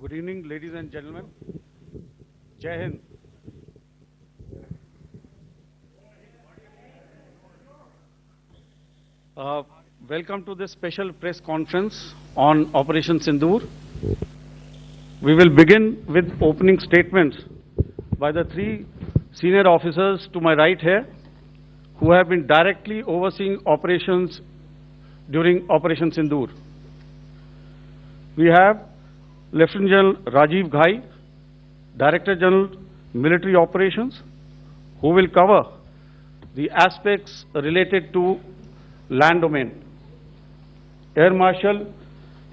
Good evening, ladies and gentlemen. Jai Hind. Welcome to this special press conference on Operation Sindoor. We will begin with opening statements by the three senior officers to my right here, who have been directly overseeing operations during Operation Sindoor. We have Lieutenant General Rajiv Ghai, Director General Military Operations, who will cover the aspects related to land domain. Air Marshal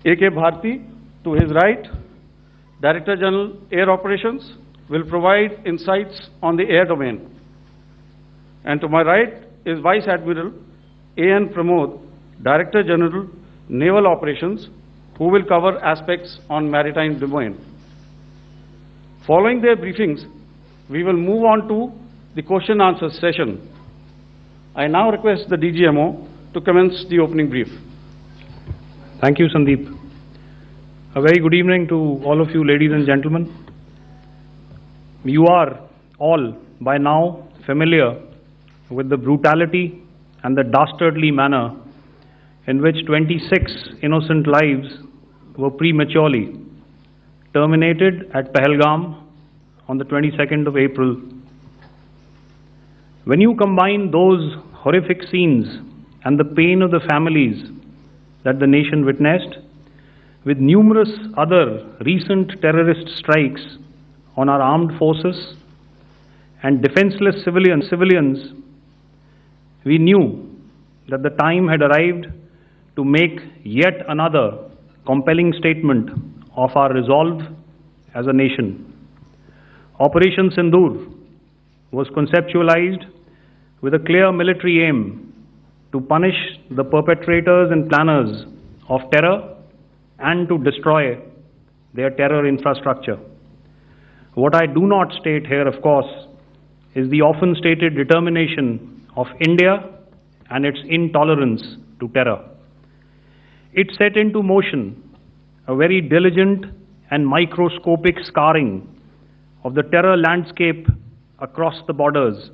A.K. Bharti, to his right, Director General Air Operations, will provide insights on the air domain. And to my right is Vice Admiral A.N. Pramod, Director General Naval Operations, who will cover aspects on maritime domain. Following their briefings, we will move on to the question answer session. I now request the DGMO to commence the opening brief. Thank you, Sandeep. A very good evening to all of you, ladies and gentlemen. You are all by now familiar with the brutality and the dastardly manner in which 26 innocent lives were prematurely terminated at Pahalgam on the 22nd of April. When you combine those horrific scenes and the pain of the families that the nation witnessed with numerous other recent terrorist strikes on our armed forces and defenseless civilians, we knew that the time had arrived to make yet another compelling statement of our resolve as a nation. Operation Sindoor was conceptualized with a clear military aim to punish the perpetrators and planners of terror and to destroy their terror infrastructure. What I do not state here, of course, is the often stated determination of India and its intolerance to terror. It set into motion a very diligent and microscopic scarring of the terror landscape across the borders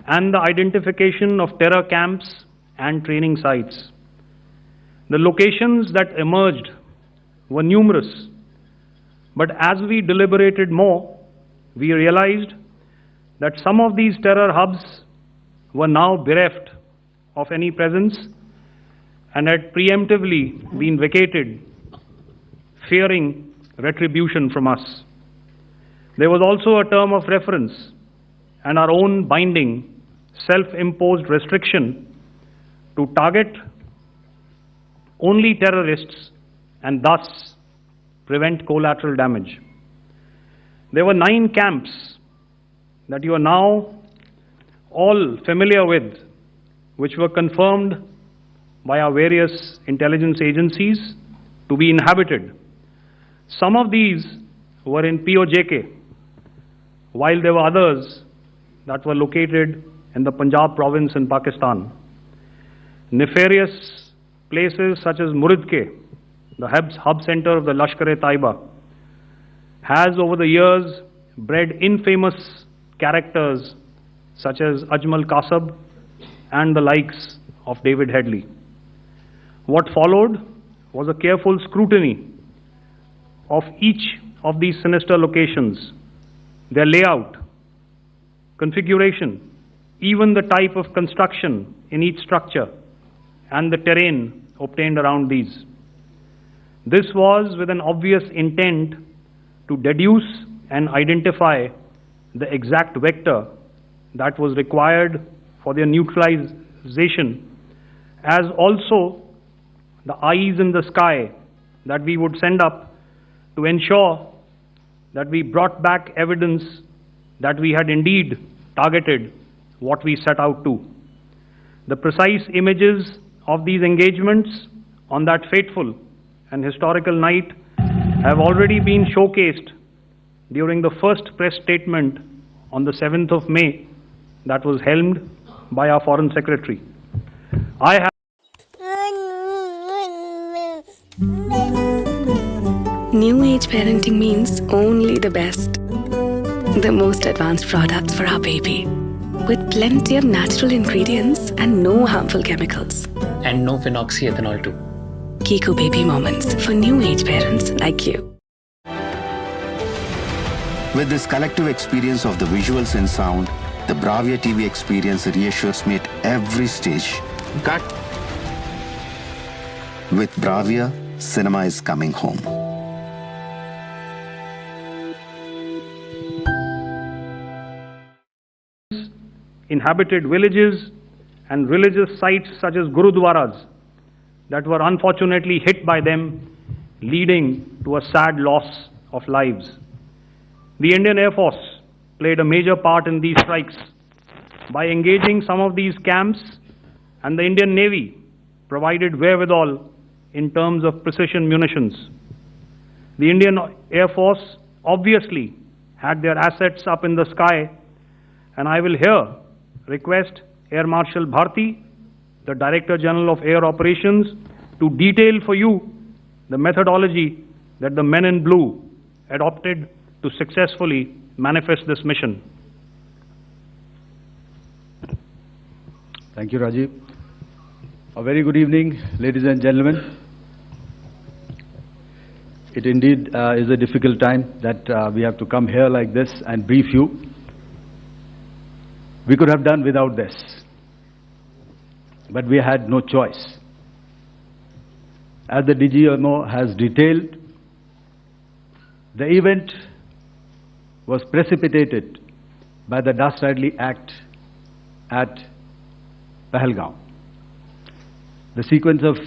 and the identification of terror camps and training sites. The locations that emerged were numerous, but as we deliberated more, we realized that some of these terror hubs were now bereft of any presence and had preemptively been vacated, fearing retribution from us. There was also a term of reference and our own binding, self-imposed restriction to target only terrorists and thus prevent collateral damage. There were 9 camps that you are now all familiar with, which were confirmed by our various intelligence agencies to be inhabited. Some of these were in POJK, while there were others that were located in the Punjab province in Pakistan. Nefarious places such as Muridke, the hub center of the Lashkar-e-Taiba, has over the years bred infamous characters such as Ajmal Kasab and the likes of David Headley. What followed was a careful scrutiny of each of these sinister locations, their layout, configuration, even the type of construction in each structure, and the terrain obtained around these. This was with an obvious intent to deduce and identify the exact vector that was required for their neutralization, as also the eyes in the sky that we would send up to ensure that we brought back evidence that we had indeed targeted what we set out to. The precise images of these engagements on that fateful and historical night have already been showcased during the first press statement on the 7th of May that was helmed by our Foreign Secretary. I have New age parenting means only the best. The most advanced products for our baby, with plenty of natural ingredients and no harmful chemicals. And no phenoxyethanol too. Kiko Baby Moments for new age parents like you. With this collective experience of the visuals and sound, the Bravia TV experience reassures me at every stage. Cut. With Bravia, cinema is coming home. Inhabited villages and religious sites such as Gurudwaras that were unfortunately hit by them, leading to a sad loss of lives. The Indian Air Force played a major part in these strikes by engaging some of these camps, and the Indian Navy provided wherewithal in terms of precision munitions. The Indian Air Force obviously had their assets up in the sky, and I will here request Air Marshal Bharti, the Director General of Air Operations, to detail for you the methodology that the men in blue adopted to successfully manifest this mission. Thank you, Rajiv. A very good evening, ladies and gentlemen. It indeed is a difficult time that we have to come here like this and brief you. We could have done without this, but we had no choice. As the DGMO has detailed, the event was precipitated by the dastardly act at Pahalgam. The sequence of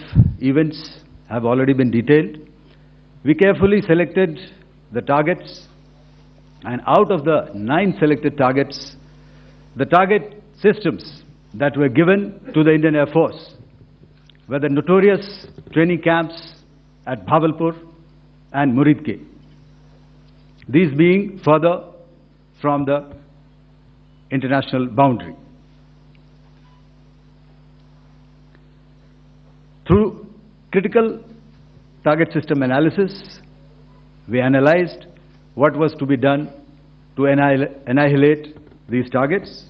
events have already been detailed. We carefully selected the targets, and out of the 9 selected targets, the target systems that were given to the Indian Air Force were the notorious training camps at Bhavalpur and Muridke, these being further from the international boundary. Through critical target system analysis, we analyzed what was to be done to annihilate these targets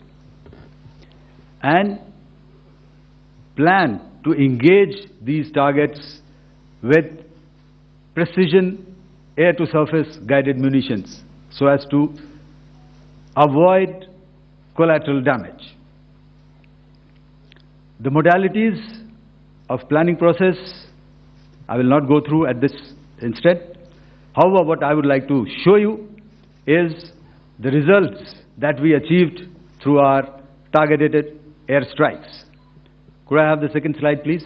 and plan to engage these targets with precision air-to-surface guided munitions so as to avoid collateral damage. The modalities of planning process I will not go through at this instant. However, what I would like to show you is the results that we achieved through our targeted air strikes. Could I have the second slide, please?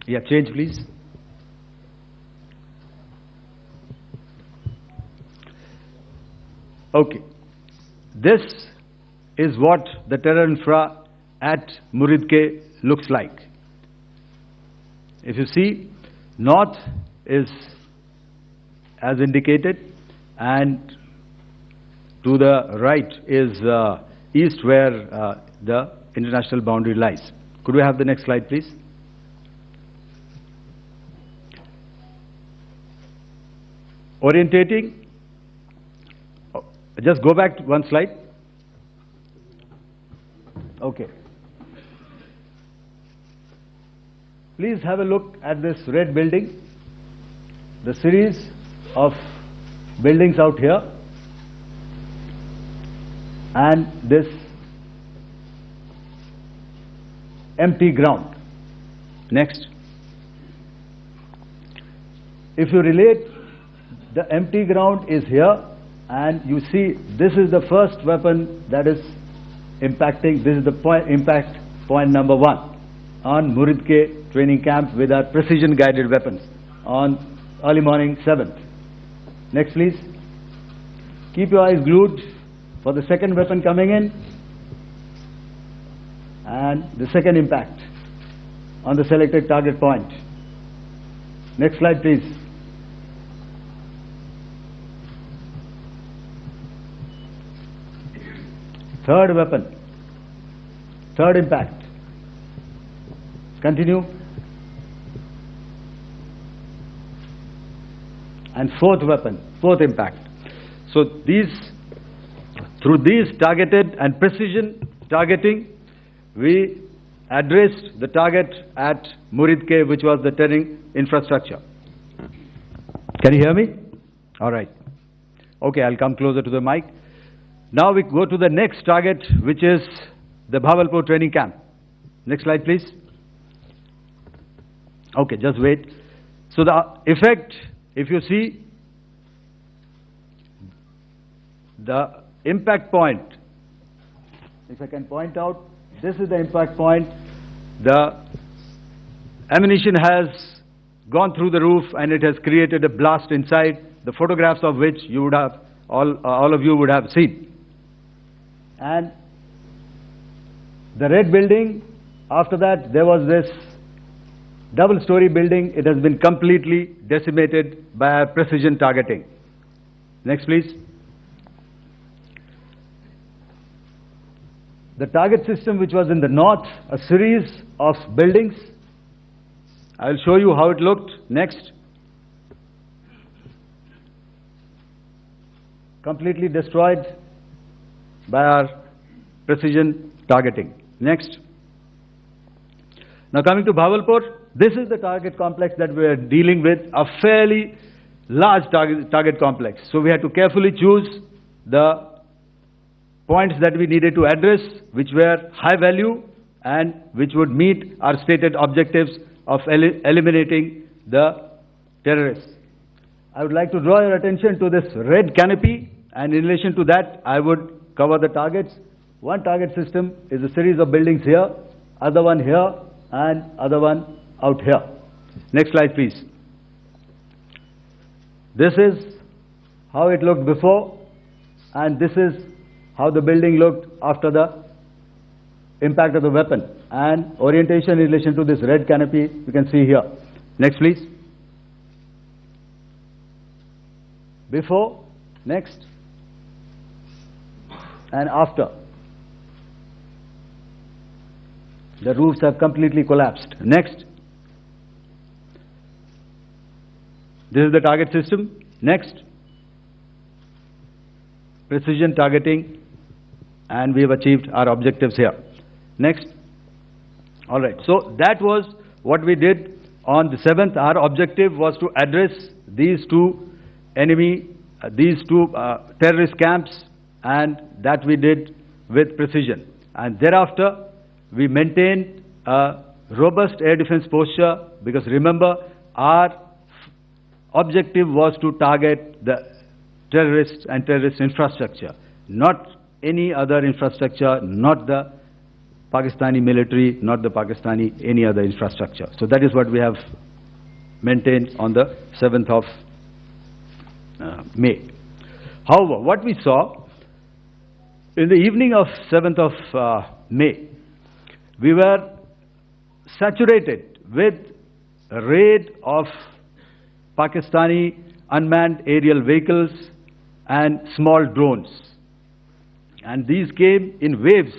Yeah, change, please. Okay. This is what the terror infra at Muridke looks like. If you see, north is as indicated, and to the right is east, where the international boundary lies. Could we have the next slide, please? Orientating. Just go back to one slide. Okay. Please have a look at this red building, the series of buildings out here, and this empty ground. Next. If you relate, the empty ground is here, and you see this is the first weapon that is impacting. This is the impact point number 1 on Muridke training camp with our precision guided weapons on early morning 7th. Next, please. Keep your eyes glued for the second weapon coming in and the second impact on the selected target point. Next slide, please. Third weapon, third impact. Continue. and fourth weapon, fourth impact. So through these targeted and precision targeting, we addressed the target at Murid Cave, which was the terrain infrastructure. Can you hear me? All right. Okay, I'll come closer to the mic. Now we go to the next target, which is the Bhavalpur training camp. Next slide, please. Okay, just wait. So the effect, if you see, the impact point, if I can point out, this is the impact point. The ammunition has gone through the roof and it has created a blast inside, the photographs of which you would have, all of you would have seen. And the red building, after that there was this double-story building. It has been completely decimated by precision targeting. Next, please. The target system, which was in the north, a series of buildings. I will show you how it looked. Next. Completely destroyed by our precision targeting. Next. Now coming to Bhavalpur, this is the target complex that we are dealing with, a fairly large target complex. So we had to carefully choose the points that we needed to address, which were high value and which would meet our stated objectives of eliminating the terrorists. I would like to draw your attention to this red canopy, and in relation to that, I would cover the targets. One target system is a series of buildings here, other one here, and other one out here. Next slide, please. This is how it looked before, and this is how the building looked after the impact of the weapon. And orientation in relation to this red canopy, you can see here. Next, please. Before, next, and after. The roofs have completely collapsed. Next. This is the target system. Next. Precision targeting, and we have achieved our objectives here. Next. All right. So that was what we did on the 7th. Our objective was to address these two terrorist camps, and that we did with precision. And thereafter, we maintained a robust air defense posture, because remember, our objective was to target the terrorists and terrorist infrastructure, not any other infrastructure, not the Pakistani military, not the Pakistani any other infrastructure. So that is what we have maintained on the 7th of May. However, what we saw in the evening of 7th of May, we were saturated with a raid of Pakistani unmanned aerial vehicles and small drones. And these came in waves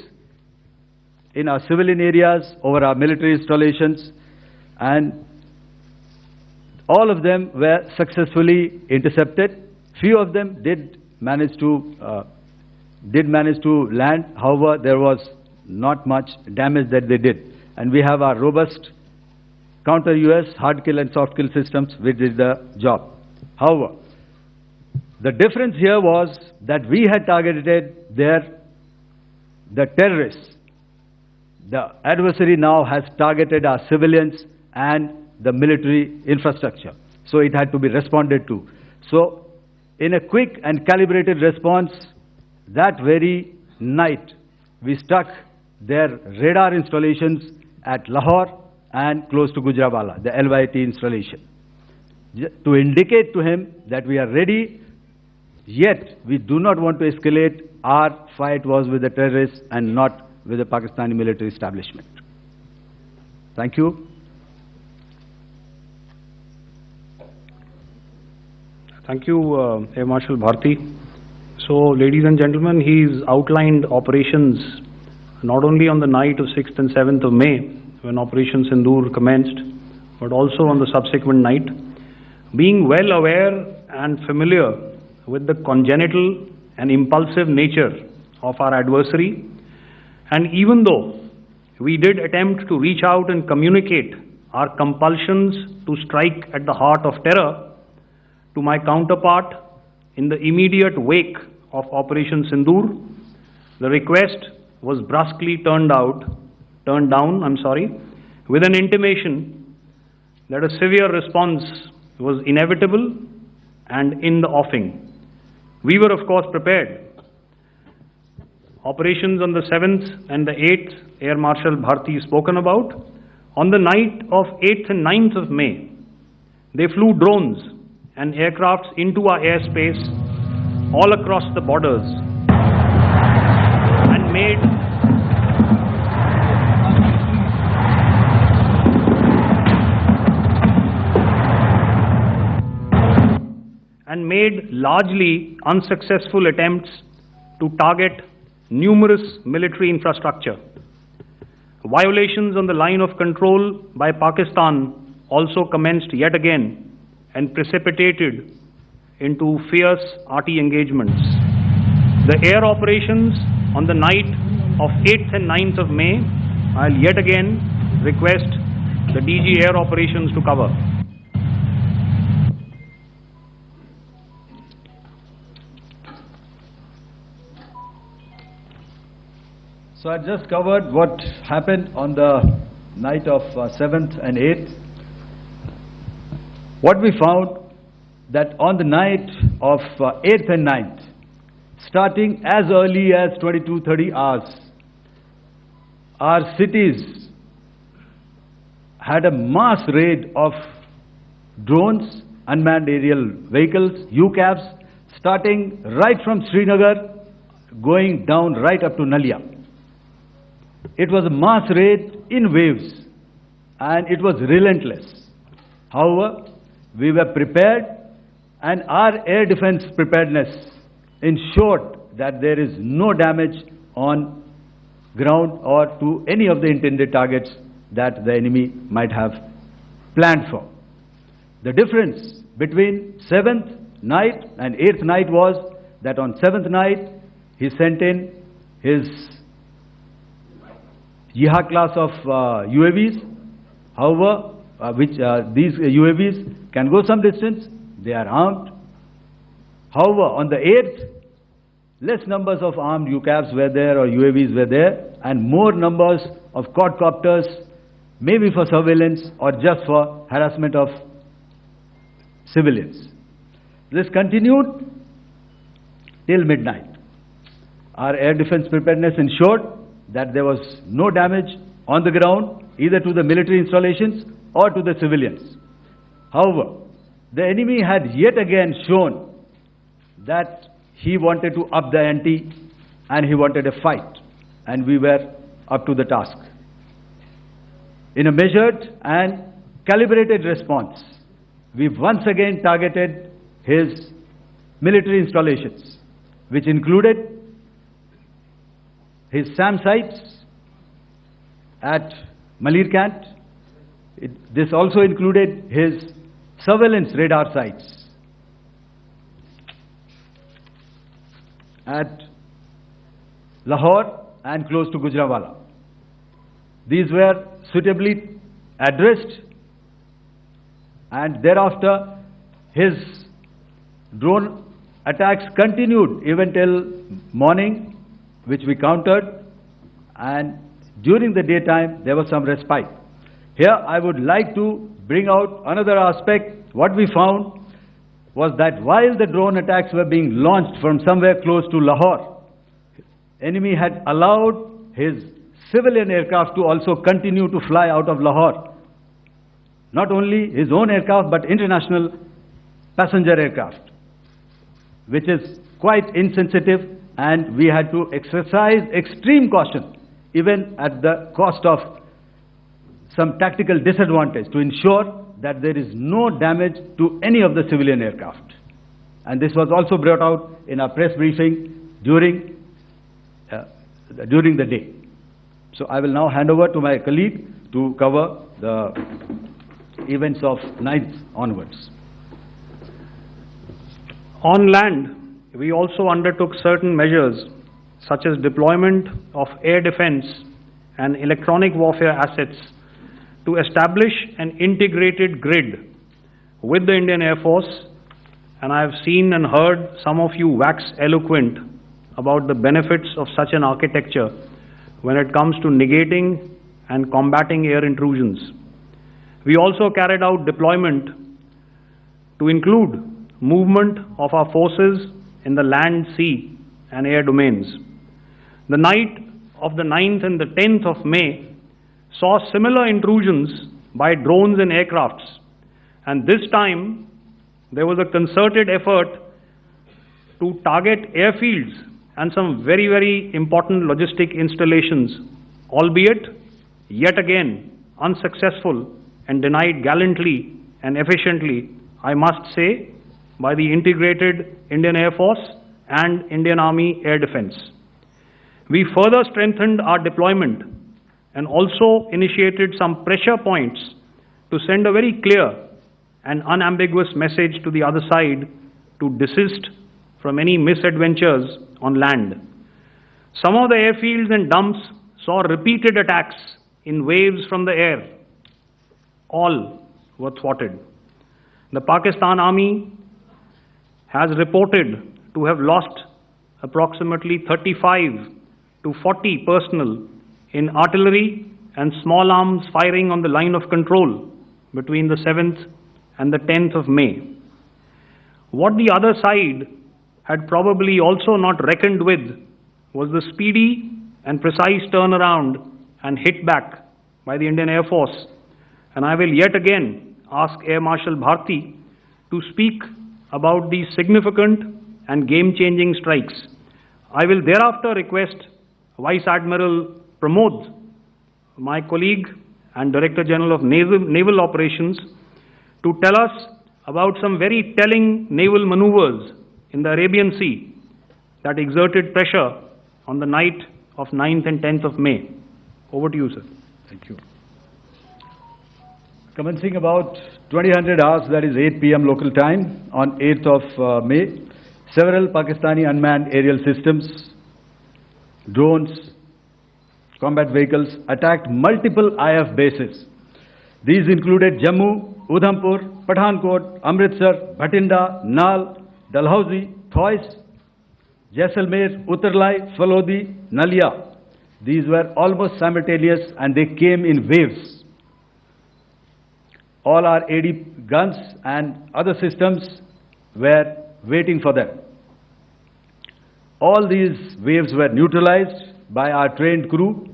in our civilian areas, over our military installations, and all of them were successfully intercepted. Few of them did manage to land. However, there was not much damage that they did. And we have our robust counter-US hard kill and soft kill systems which did the job. However, the difference here was that we had targeted the terrorists. The adversary now has targeted our civilians and the military infrastructure. So it had to be responded to. So in a quick and calibrated response, that very night, we struck their radar installations at Lahore and close to Gujranwala, the LYT installation, to indicate to him that we are ready, yet we do not want to escalate. Our fight was with the terrorists and not with the Pakistani military establishment. Thank you. Thank you, Air Marshal Bharti. So, ladies and gentlemen, he's outlined operations not only on the night of 6th and 7th of May, when Operation Sindoor commenced, but also on the subsequent night. Being well aware and familiar with the congenital and impulsive nature of our adversary, and even though we did attempt to reach out and communicate our compulsions to strike at the heart of terror to my counterpart in the immediate wake of Operation Sindoor, the request was brusquely turned down, with an intimation that a severe response was inevitable and in the offing. We were, of course, prepared. Operations on the 7th and the 8th, Air Marshal Bharti spoken about. On the night of 8th and 9th of May, they flew drones and aircrafts into our airspace all across the borders and made largely unsuccessful attempts to target numerous military infrastructure. Violations on the line of control by Pakistan also commenced yet again and precipitated into fierce arty engagements. The air operations on the night of 8th and 9th of May, I'll yet again request the DG Air Operations to cover. So I just covered what happened on the night of 7th and 8th. What we found that on the night of 8th and 9th, starting as early as 22:30 hours, our cities had a mass raid of drones, unmanned aerial vehicles, UCAVs, starting right from Srinagar, going down right up to Nalia. It was a mass raid in waves, and it was relentless. However, we were prepared, and our air defense preparedness ensured that there is no damage on ground or to any of the intended targets that the enemy might have planned for. The difference between 7th night and 8th night was that on 7th night, he sent in his Yeehaw class of UAVs. However, these UAVs can go some distance, they are armed. However, on the 8th, less numbers of armed UCAVs were there or UAVs were there, and more numbers of quadcopters, maybe for surveillance or just for harassment of civilians. This continued till midnight. Our air defense preparedness ensured that there was no damage on the ground, either to the military installations or to the civilians. However, the enemy had yet again shown that he wanted to up the ante and he wanted a fight, and we were up to the task. In a measured and calibrated response, we once again targeted his military installations, which included his SAM sites at Malirkant. This also included his surveillance radar sites at Lahore and close to Gujranwala. These were suitably addressed, and thereafter his drone attacks continued even till morning, which we countered, and during the daytime there was some respite. Here I would like to bring out another aspect. What we found was that while the drone attacks were being launched from somewhere close to Lahore, enemy had allowed his civilian aircraft to also continue to fly out of Lahore. Not only his own aircraft, but international passenger aircraft, which is quite insensitive, and we had to exercise extreme caution, even at the cost of some tactical disadvantage, to ensure that there is no damage to any of the civilian aircraft. And this was also brought out in our press briefing during the day. So I will now hand over to my colleague to cover the events of 9th onwards. On land, we also undertook certain measures such as deployment of air defense and electronic warfare assets to establish an integrated grid with the Indian Air Force, and I have seen and heard some of you wax eloquent about the benefits of such an architecture when it comes to negating and combating air intrusions. We also carried out deployment to include movement of our forces in the land, sea and air domains. The night of the 9th and the 10th of May saw similar intrusions by drones and aircrafts, and this time there was a concerted effort to target airfields and some very, very important logistic installations, albeit yet again unsuccessful and denied gallantly and efficiently, I must say, by the integrated Indian Air Force and Indian Army Air Defense. We further strengthened our deployment and also initiated some pressure points to send a very clear and unambiguous message to the other side to desist from any misadventures on land. Some of the airfields and dumps saw repeated attacks in waves from the air. All were thwarted. The Pakistan Army has reported to have lost approximately 35 to 40 personnel in artillery and small arms firing on the line of control between the 7th and the 10th of May. What the other side had probably also not reckoned with was the speedy and precise turnaround and hit back by the Indian Air Force. And I will yet again ask Air Marshal Bharti to speak about these significant and game-changing strikes. I will thereafter request Vice Admiral Pramod, my colleague and Director General of Naval Operations, to tell us about some very telling naval maneuvers in the Arabian Sea that exerted pressure on the night of 9th and 10th of May. Over to you, sir. Thank you. Commencing about 2000 hours, that is 8 p.m. local time, on 8th of May, several Pakistani unmanned aerial systems, drones, combat vehicles attacked multiple IF bases. These included Jammu, Udhampur, Pathankot, Amritsar, Bhatinda, Nal, Dalhousie, Thois, Jaisalmer, Uttarlai, Falodi, Nalia. These were almost simultaneous and they came in waves. All our AD guns and other systems were waiting for them. All these waves were neutralized by our trained crew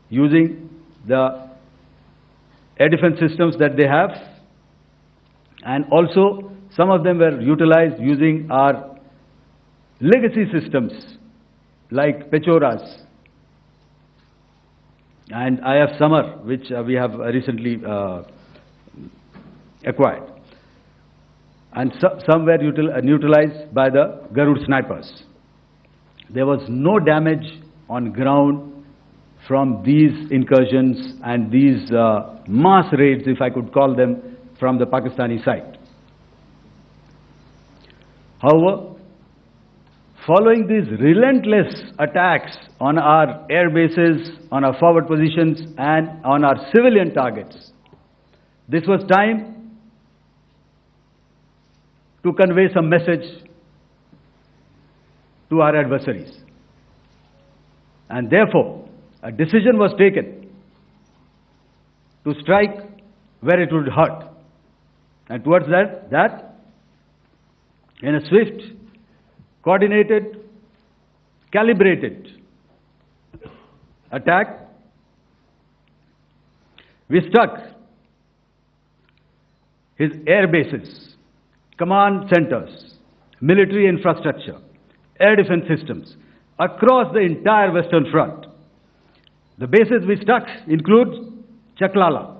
using the air defense systems that they have, and also some of them were utilized using our legacy systems like Pechoras and IF Summer, which we have recently acquired, and some were neutralized by the Garud snipers. There was no damage on ground from these incursions and these mass raids, if I could call them, from the Pakistani side. However, following these relentless attacks on our air bases, on our forward positions and on our civilian targets, this was time to convey some message to our adversaries. And therefore, a decision was taken to strike where it would hurt. And towards that, in a swift, coordinated, calibrated attack, we struck his air bases, command centers, military infrastructure, air defense systems across the entire Western Front. The bases we struck include Chaklala,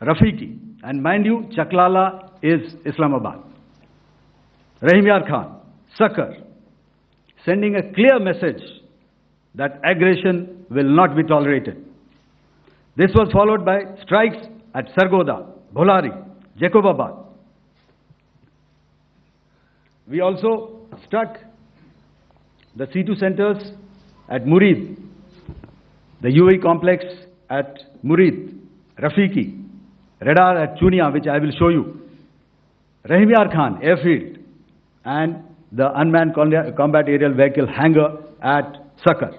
Rafiki, and mind you, Chaklala is Islamabad, Rahim Yar Khan, Sakar, sending a clear message that aggression will not be tolerated. This was followed by strikes at Sargoda, Bholari, Jacobabad, We also struck the C2 centers at Murid, the UAE complex at Murid, Rafiki, radar at Chunia, which I will show you, Rahim Yar Khan airfield, and the unmanned combat aerial vehicle hangar at Sakar.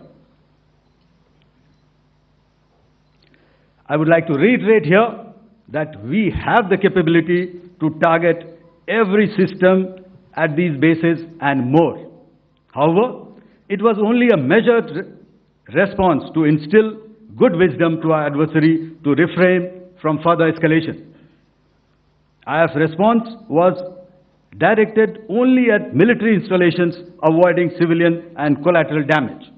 I would like to reiterate here that we have the capability to target every system at these bases and more. However, it was only a measured response to instill good wisdom to our adversary to refrain from further escalation. IF's response was directed only at military installations, avoiding civilian and collateral damage.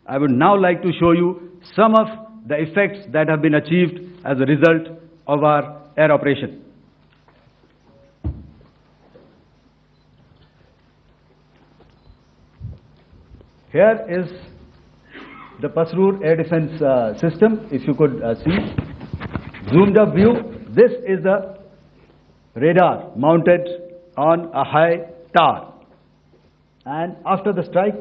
I would now like to show you some of the effects that have been achieved as a result of our air operation. Here is the Pasrur air defense system, if you could see. Zoomed up view, this is the radar mounted on a high tower. And after the strike,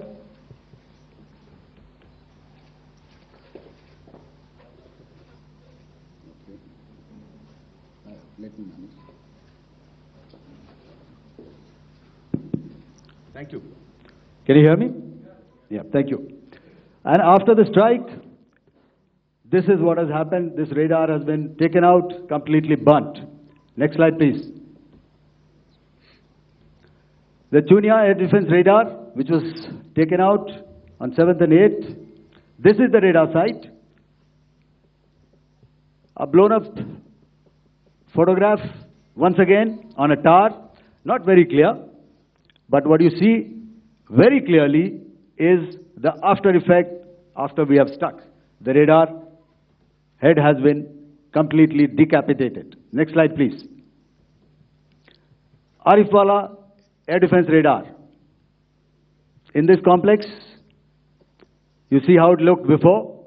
thank you. Can you hear me? Yeah, thank you. And after the strike, this is what has happened. This radar has been taken out, completely burnt. Next slide, please. The Chunia air defense radar, which was taken out on 7th and 8th. This is the radar site. A blown up photograph, once again, on a tower. Not very clear, but what you see very clearly is the after effect after we have struck. The radar head has been completely decapitated. Next slide, please. Arifwala air defense radar. In this complex, you see how it looked before,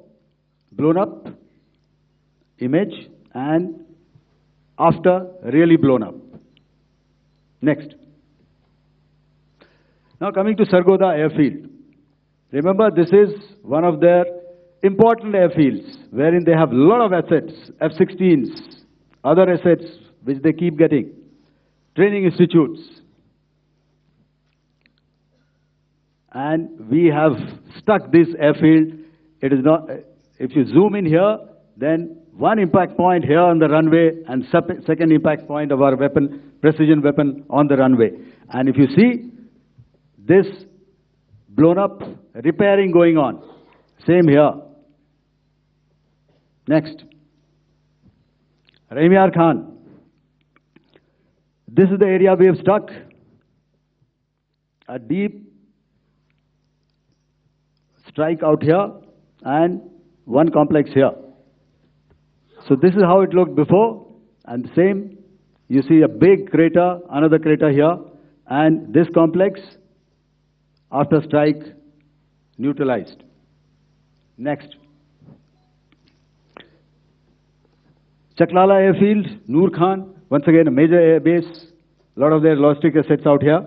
blown up image, and after really blown up. Next. Now coming to Sargodha airfield. Remember, this is one of their important airfields wherein they have a lot of assets, F-16s, other assets which they keep getting, training institutes. And we have stuck this airfield. It is not, if you zoom in here, then one impact point here on the runway and second impact point of our weapon, precision weapon on the runway. And if you see, this blown up, repairing going on. Same here. Next. Rahim Yar Khan. This is the area we have struck. A deep strike out here and one complex here. So this is how it looked before, and same, you see a big crater, another crater here, and this complex after strike neutralized. Next. Chaklala airfield, Noor Khan, once again a major air base, a lot of their logistic assets out here.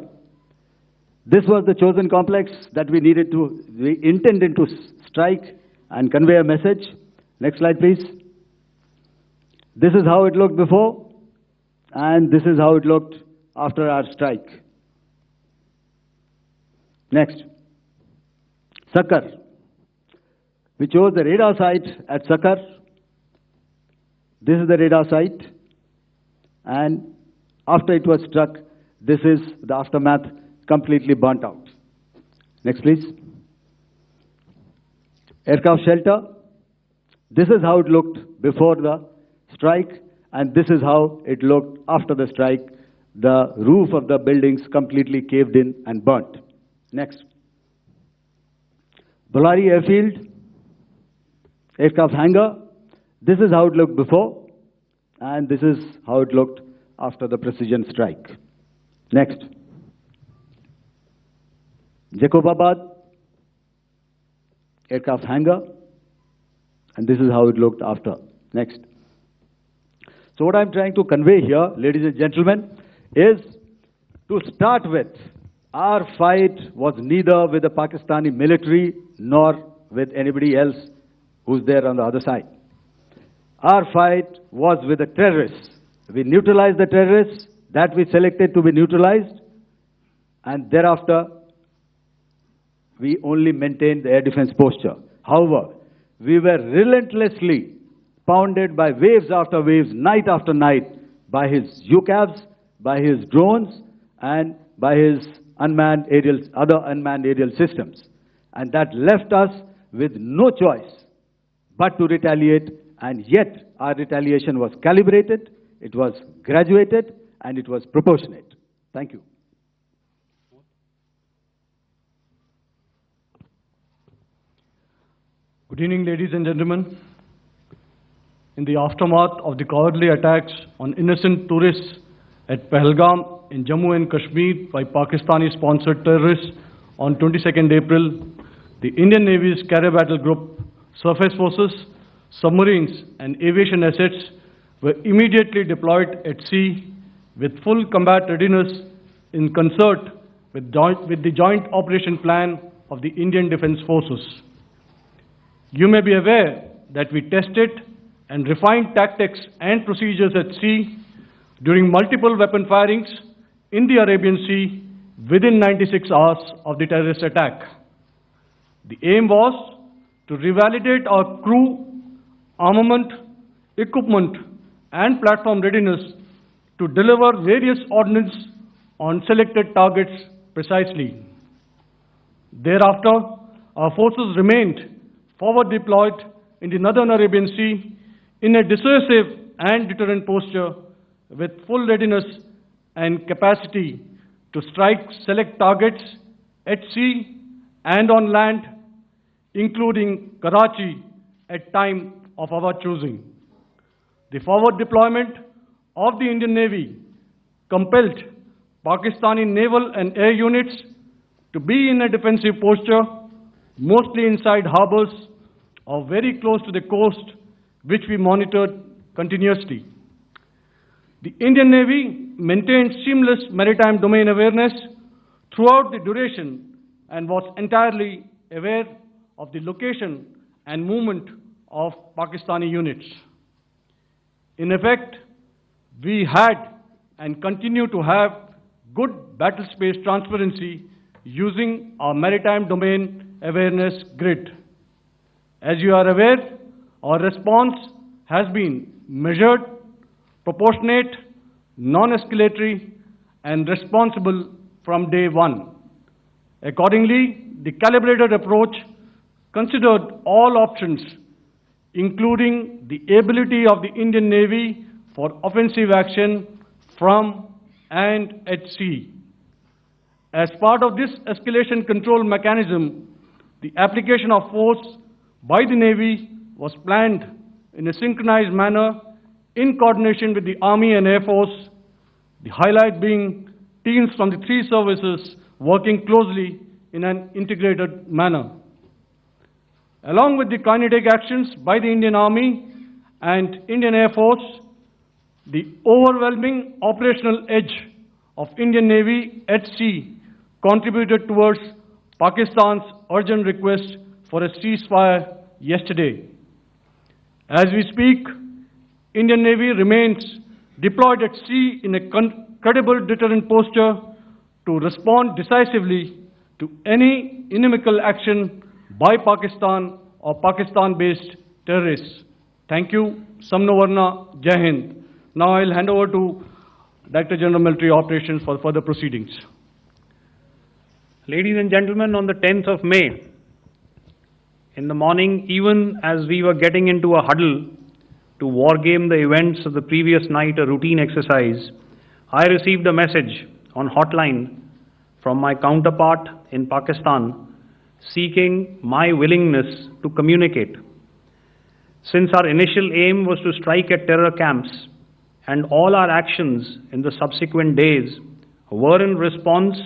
This was the chosen complex that we intended to strike and convey a message. Next slide, please. This is how it looked before, and this is how it looked after our strike. Next. Sakar. We chose the radar site at Sakar. This is the radar site, and after it was struck, this is the aftermath, completely burnt out. Next, please. Aircraft shelter. This is how it looked before the strike, and this is how it looked after the strike. The roof of the buildings completely caved in and burnt. Next. Bolari airfield, aircraft hangar. This is how it looked before, and this is how it looked after the precision strike. Next. Jacobabad, aircraft hangar, and this is how it looked after. Next. So what I'm trying to convey here, ladies and gentlemen, is to start with, Our fight was neither with the Pakistani military nor with anybody else who's there on the other side. Our fight was with the terrorists. We neutralized the terrorists that we selected to be neutralized, and thereafter we only maintained the air defense posture. However, we were relentlessly pounded by waves after waves, night after night, by his UCAVs, by his drones, and by his other unmanned aerial systems. And that left us with no choice but to retaliate, and yet our retaliation was calibrated, it was graduated, and it was proportionate. Thank you. Good evening, ladies and gentlemen. In the aftermath of the cowardly attacks on innocent tourists at Pahalgam in Jammu and Kashmir by Pakistani-sponsored terrorists on 22nd April, the Indian Navy's Carrier Battle Group, surface forces, submarines and aviation assets were immediately deployed at sea with full combat readiness in concert with the joint operation plan of the Indian Defence Forces. You may be aware that we tested and refined tactics and procedures at sea during multiple weapon firings in the Arabian Sea within 96 hours of the terrorist attack. The aim was to revalidate our crew, armament, equipment, and platform readiness to deliver various ordnance on selected targets precisely. Thereafter, our forces remained forward deployed in the Northern Arabian Sea in a dissuasive and deterrent posture with full readiness and capacity to strike select targets at sea and on land, including Karachi at time of our choosing. The forward deployment of the Indian Navy compelled Pakistani naval and air units to be in a defensive posture, mostly inside harbors or very close to the coast, which we monitored continuously. The Indian Navy maintained seamless maritime domain awareness throughout the duration and was entirely aware of the location and movement of Pakistani units. In effect, we had and continue to have good battle space transparency using our maritime domain awareness grid. As you are aware, our response has been measured, proportionate, non-escalatory, and responsible from day one. Accordingly, the calibrated approach considered all options, including the ability of the Indian Navy for offensive action from and at sea. As part of this escalation control mechanism, the application of force by the Navy was planned in a synchronized manner in coordination with the Army and Air Force, the highlight being teams from the three services working closely in an integrated manner. Along with the kinetic actions by the Indian Army and Indian Air Force, the overwhelming operational edge of Indian Navy at sea contributed towards Pakistan's urgent request for a ceasefire yesterday. As we speak, Indian Navy remains deployed at sea in a credible deterrent posture to respond decisively to any inimical action by Pakistan or Pakistan-based terrorists. Thank you. Samno Varna, Jai Hind. Now I'll hand over to Director General Military Operations for further proceedings. Ladies and gentlemen, on the 10th of May, in the morning, even as we were getting into a huddle to wargame the events of the previous night, a routine exercise, I received a message on hotline from my counterpart in Pakistan seeking my willingness to communicate. Since our initial aim was to strike at terror camps, and all our actions in the subsequent days were in response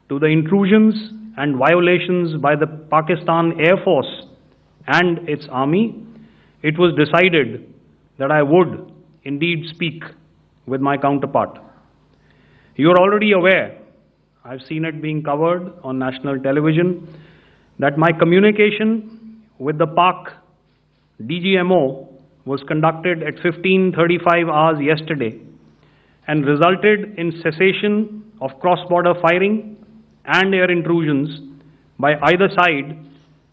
to the intrusions and violations by the Pakistan Air Force and its army, it was decided that I would indeed speak with my counterpart. You are already aware I've seen it being covered on national television, that my communication with the Pak DGMO was conducted at 15:35 hours yesterday and resulted in cessation of cross-border firing and air intrusions by either side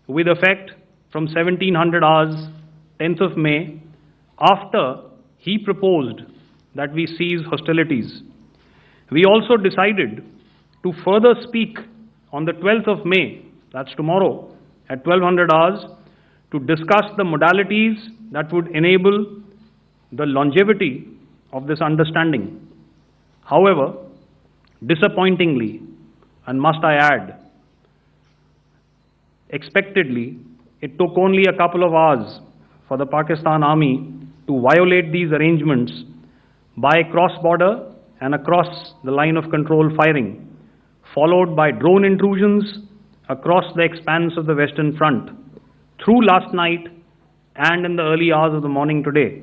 with effect from 1700 hours 10th of May, after he proposed that we cease hostilities. We also decided to further speak on the 12th of May, that's tomorrow, at 1200 hours, to discuss the modalities that would enable the longevity of this understanding. However, disappointingly, and must I add, expectedly, it took only a couple of hours for the Pakistan Army to violate these arrangements by cross-border and across the line of control firing, followed by drone intrusions across the expanse of the Western Front through last night and in the early hours of the morning today.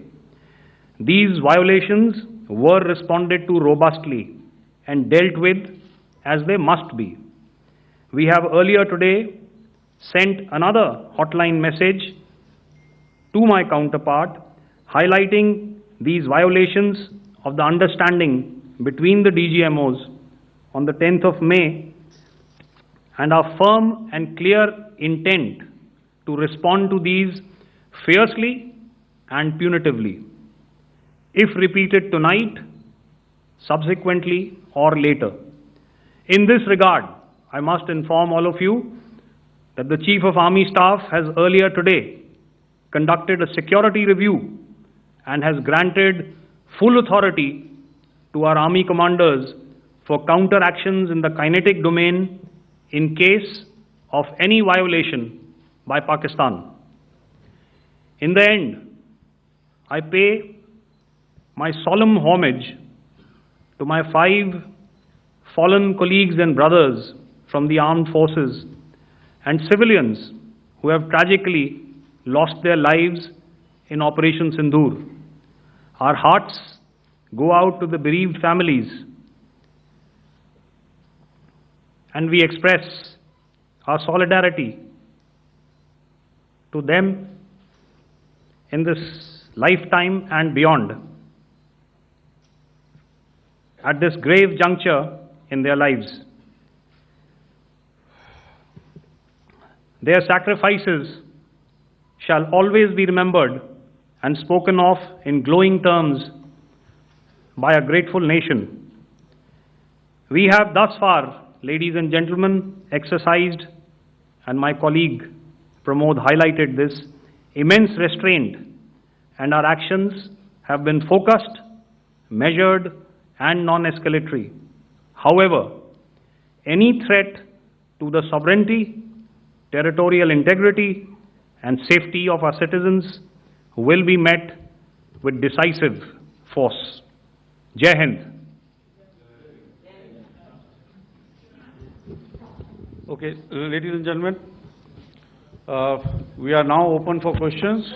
These violations were responded to robustly and dealt with as they must be. We have earlier today sent another hotline message to my counterpart highlighting these violations of the understanding between the DGMOs on the 10th of May and our firm and clear intent to respond to these fiercely and punitively, if repeated tonight, subsequently, or later. In this regard, I must inform all of you that the Chief of Army Staff has earlier today conducted a security review and has granted full authority to our Army commanders for counter-actions in the kinetic domain in case of any violation by Pakistan. In the end, I pay my solemn homage to my 5 fallen colleagues and brothers from the armed forces and civilians who have tragically lost their lives in Operation Sindoor. Our hearts go out to the bereaved families, and we express our solidarity to them in this lifetime and beyond, at this grave juncture in their lives. Their sacrifices shall always be remembered and spoken of in glowing terms by a grateful nation. We have thus far, ladies and gentlemen, exercised, and my colleague Pramod highlighted this, immense restraint, and our actions have been focused, measured, and non-escalatory. However, any threat to the sovereignty, territorial integrity, and safety of our citizens will be met with decisive force. Jai Hind. Okay, ladies and gentlemen, we are now open for questions.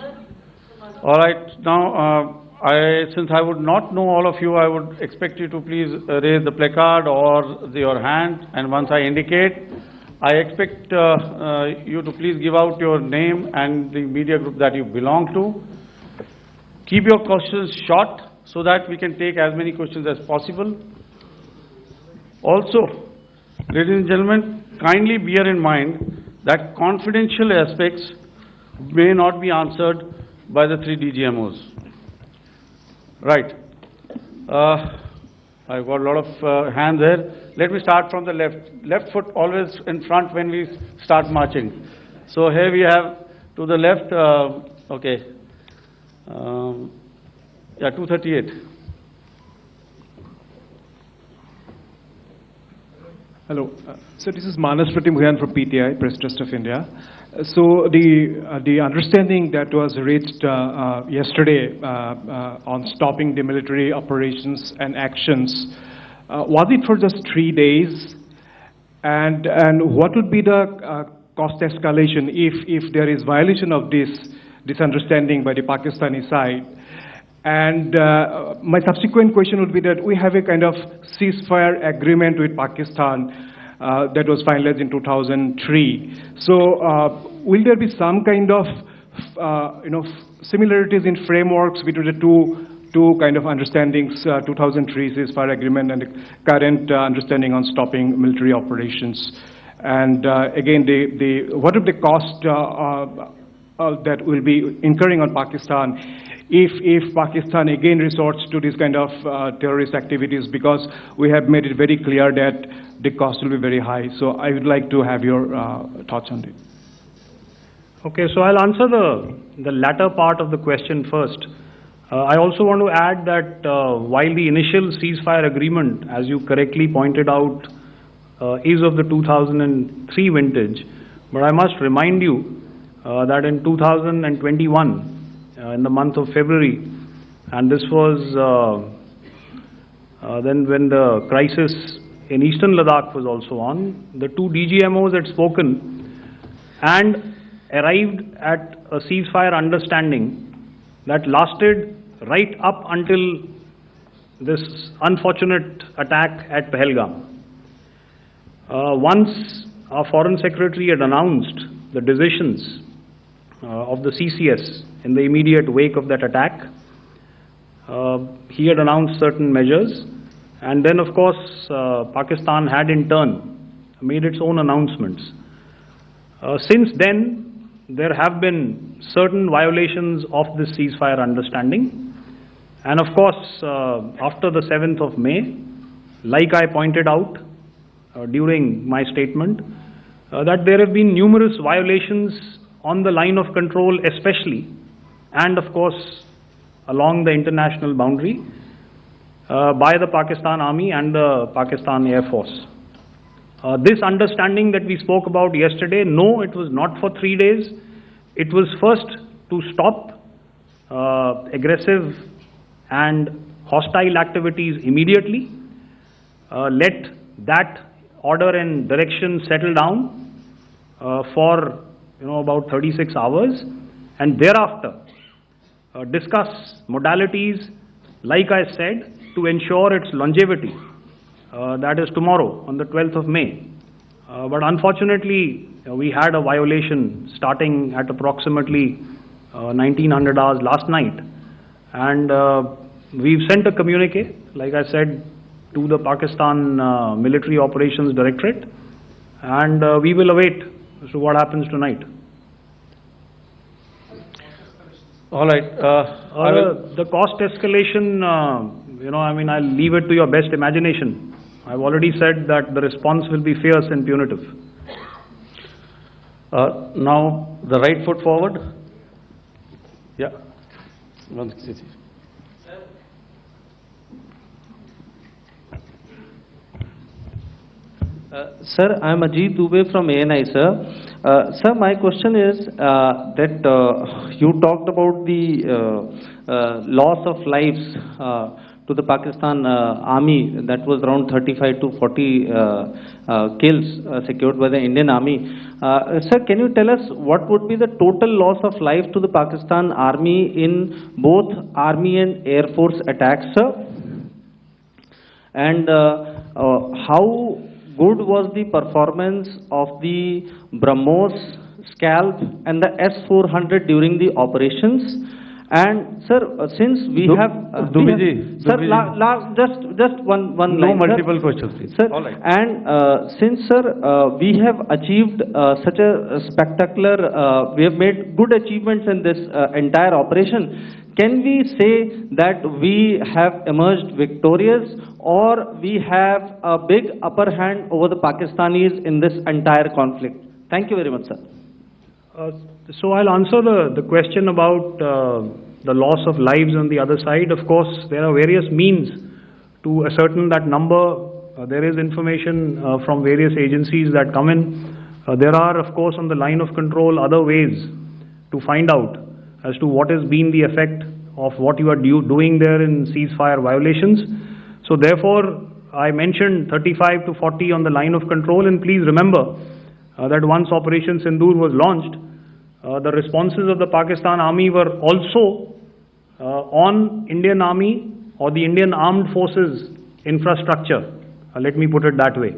All right, now, since I would not know all of you, I would expect you to please raise the placard or your hand, and once I indicate, I expect you to please give out your name and the media group that you belong to. Keep your questions short so that we can take as many questions as possible. Also, ladies and gentlemen, kindly bear in mind that confidential aspects may not be answered by the 3 DGMOs. Right. I've got a lot of hands there. Let me start from the left. Left foot always in front when we start marching. So here we have to the left, okay. Yeah, 238. Hello. So this is Manas Pratimugyan from PTI, Press Trust of India. So the understanding that was reached yesterday on stopping the military operations and actions, was it for just 3 days? And what would be the cost escalation if there is violation of this understanding by the Pakistani side? And my subsequent question would be that we have a kind of ceasefire agreement with Pakistan that was finalized in 2003. So will there be some kind of similarities in frameworks between the two kind of understandings, 2003 ceasefire agreement and the current understanding on stopping military operations? And again, what are the costs that will be incurring on Pakistan if Pakistan again resorts to this kind of terrorist activities, because we have made it very clear that the cost will be very high. So I would like to have your thoughts on it. Okay, so I'll answer the latter part of the question first. I also want to add that while the initial ceasefire agreement, as you correctly pointed out, is of the 2003 vintage, but I must remind you that in 2021, in the month of February, and this was then when the crisis in eastern Ladakh was also on, the two DGMOs had spoken and arrived at a ceasefire understanding that lasted right up until this unfortunate attack at Pahalgam. Once our Foreign Secretary had announced the decisions of the CCS in the immediate wake of that attack, he had announced certain measures, and then of course Pakistan had in turn made its own announcements. Since then, there have been certain violations of this ceasefire understanding, and of course after the 7th of May, like I pointed out during my statement, that there have been numerous violations on the line of control especially, and of course along the international boundary by the Pakistan Army and the Pakistan Air Force. This understanding that we spoke about yesterday, no, it was not for 3 days. It was first to stop aggressive and hostile activities immediately, let that order and direction settle down for about 36 hours, and thereafter discuss modalities, like I said, to ensure its longevity. That is tomorrow, on the 12th of May. But unfortunately, we had a violation starting at approximately 1900 hours last night. And we've sent a communique, like I said, to the Pakistan Military Operations Directorate. And we will await as to what happens tonight. All right. The cost escalation, I'll leave it to your best imagination. I've already said that the response will be fierce and punitive. Now, the right foot forward. Yeah. Sir, I am Ajit Dubey from ANI, sir. Sir, my question is that you talked about the loss of lives to the Pakistan Army, that was around 35 to 40 kills secured by the Indian Army. Sir, can you tell us what would be the total loss of life to the Pakistan Army in both Army and Air Force attacks, sir? And how good was the performance of the BrahMos, Scalp and the S-400 during the operations? And sir, since we have sir, just one line. No multiple questions, please. Sir, all right. And since sir, we have achieved such a spectacular, we have made good achievements in this entire operation, can we say that we have emerged victorious, or we have a big upper hand over the Pakistanis in this entire conflict? Thank you very much, sir. So I'll answer the question about the loss of lives on the other side. Of course, there are various means to ascertain that number. There is information from various agencies that come in. There are, of course, on the line of control, other ways to find out as to what has been the effect of what you are doing there in ceasefire violations. So therefore, I mentioned 35 to 40 on the line of control, and please remember that once Operation Sindoor was launched, the responses of the Pakistan Army were also on Indian Army or the Indian Armed Forces infrastructure. Let me put it that way.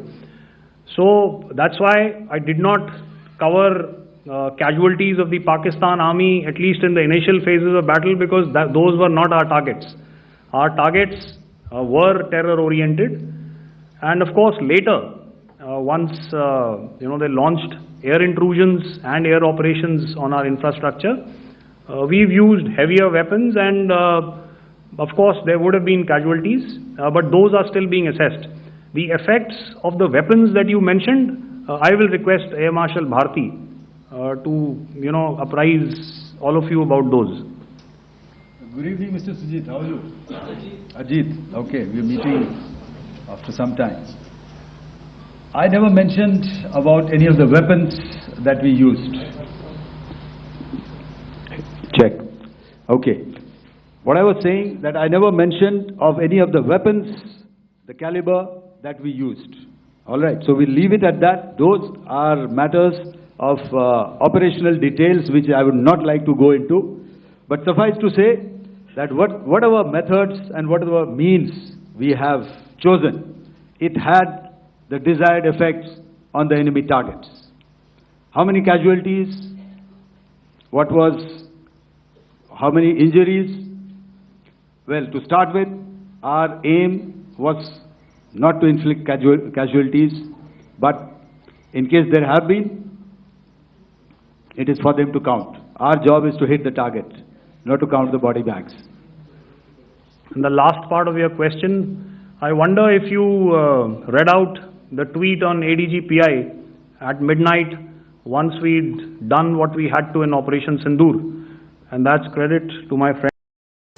So that's why I did not cover casualties of the Pakistan Army, at least in the initial phases of battle, because those were not our targets. Our targets were terror-oriented, and of course later, once they launched air intrusions and air operations on our infrastructure, we've used heavier weapons, and of course there would have been casualties, but those are still being assessed. The effects of the weapons that you mentioned, I will request Air Marshal Bharti to apprise all of you about those. Good evening, Mr. Sujit. How are you? Ajit. Okay, we're meeting after some time. I never mentioned about any of the weapons that we used. Check. Okay. What I was saying, that I never mentioned of any of the weapons, the caliber that we used. All right. So we'll leave it at that. Those are matters of operational details which I would not like to go into. But suffice to say that whatever methods and whatever means we have chosen, it had the desired effects on the enemy targets. How many casualties? How many injuries? Well, to start with, our aim was not to inflict casualties, but in case there have been, it is for them to count. Our job is to hit the target, not to count the body bags. And the last part of your question, I wonder if you read out the tweet on ADG-PI at midnight once we'd done what we had to in Operation Sindoor. And that's credit to my friend.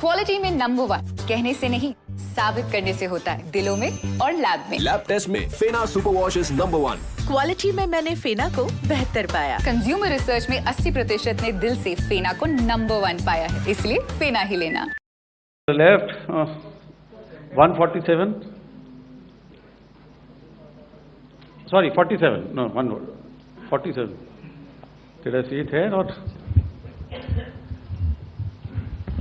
Quality में number 1 कहने से नहीं, साबित करने से होता है, दिलों में और लैब में। लैब टेस्ट में Fena super wash is number 1। Quality में मैंने फेना को बेहतर पाया। कंज्यूमर रिसर्च में 80% ने दिल से फेना को नंबर 1 पाया है, इसलिए फेना ही लेना। Left 147. Sorry, 47. No, 47. Did I see it here or?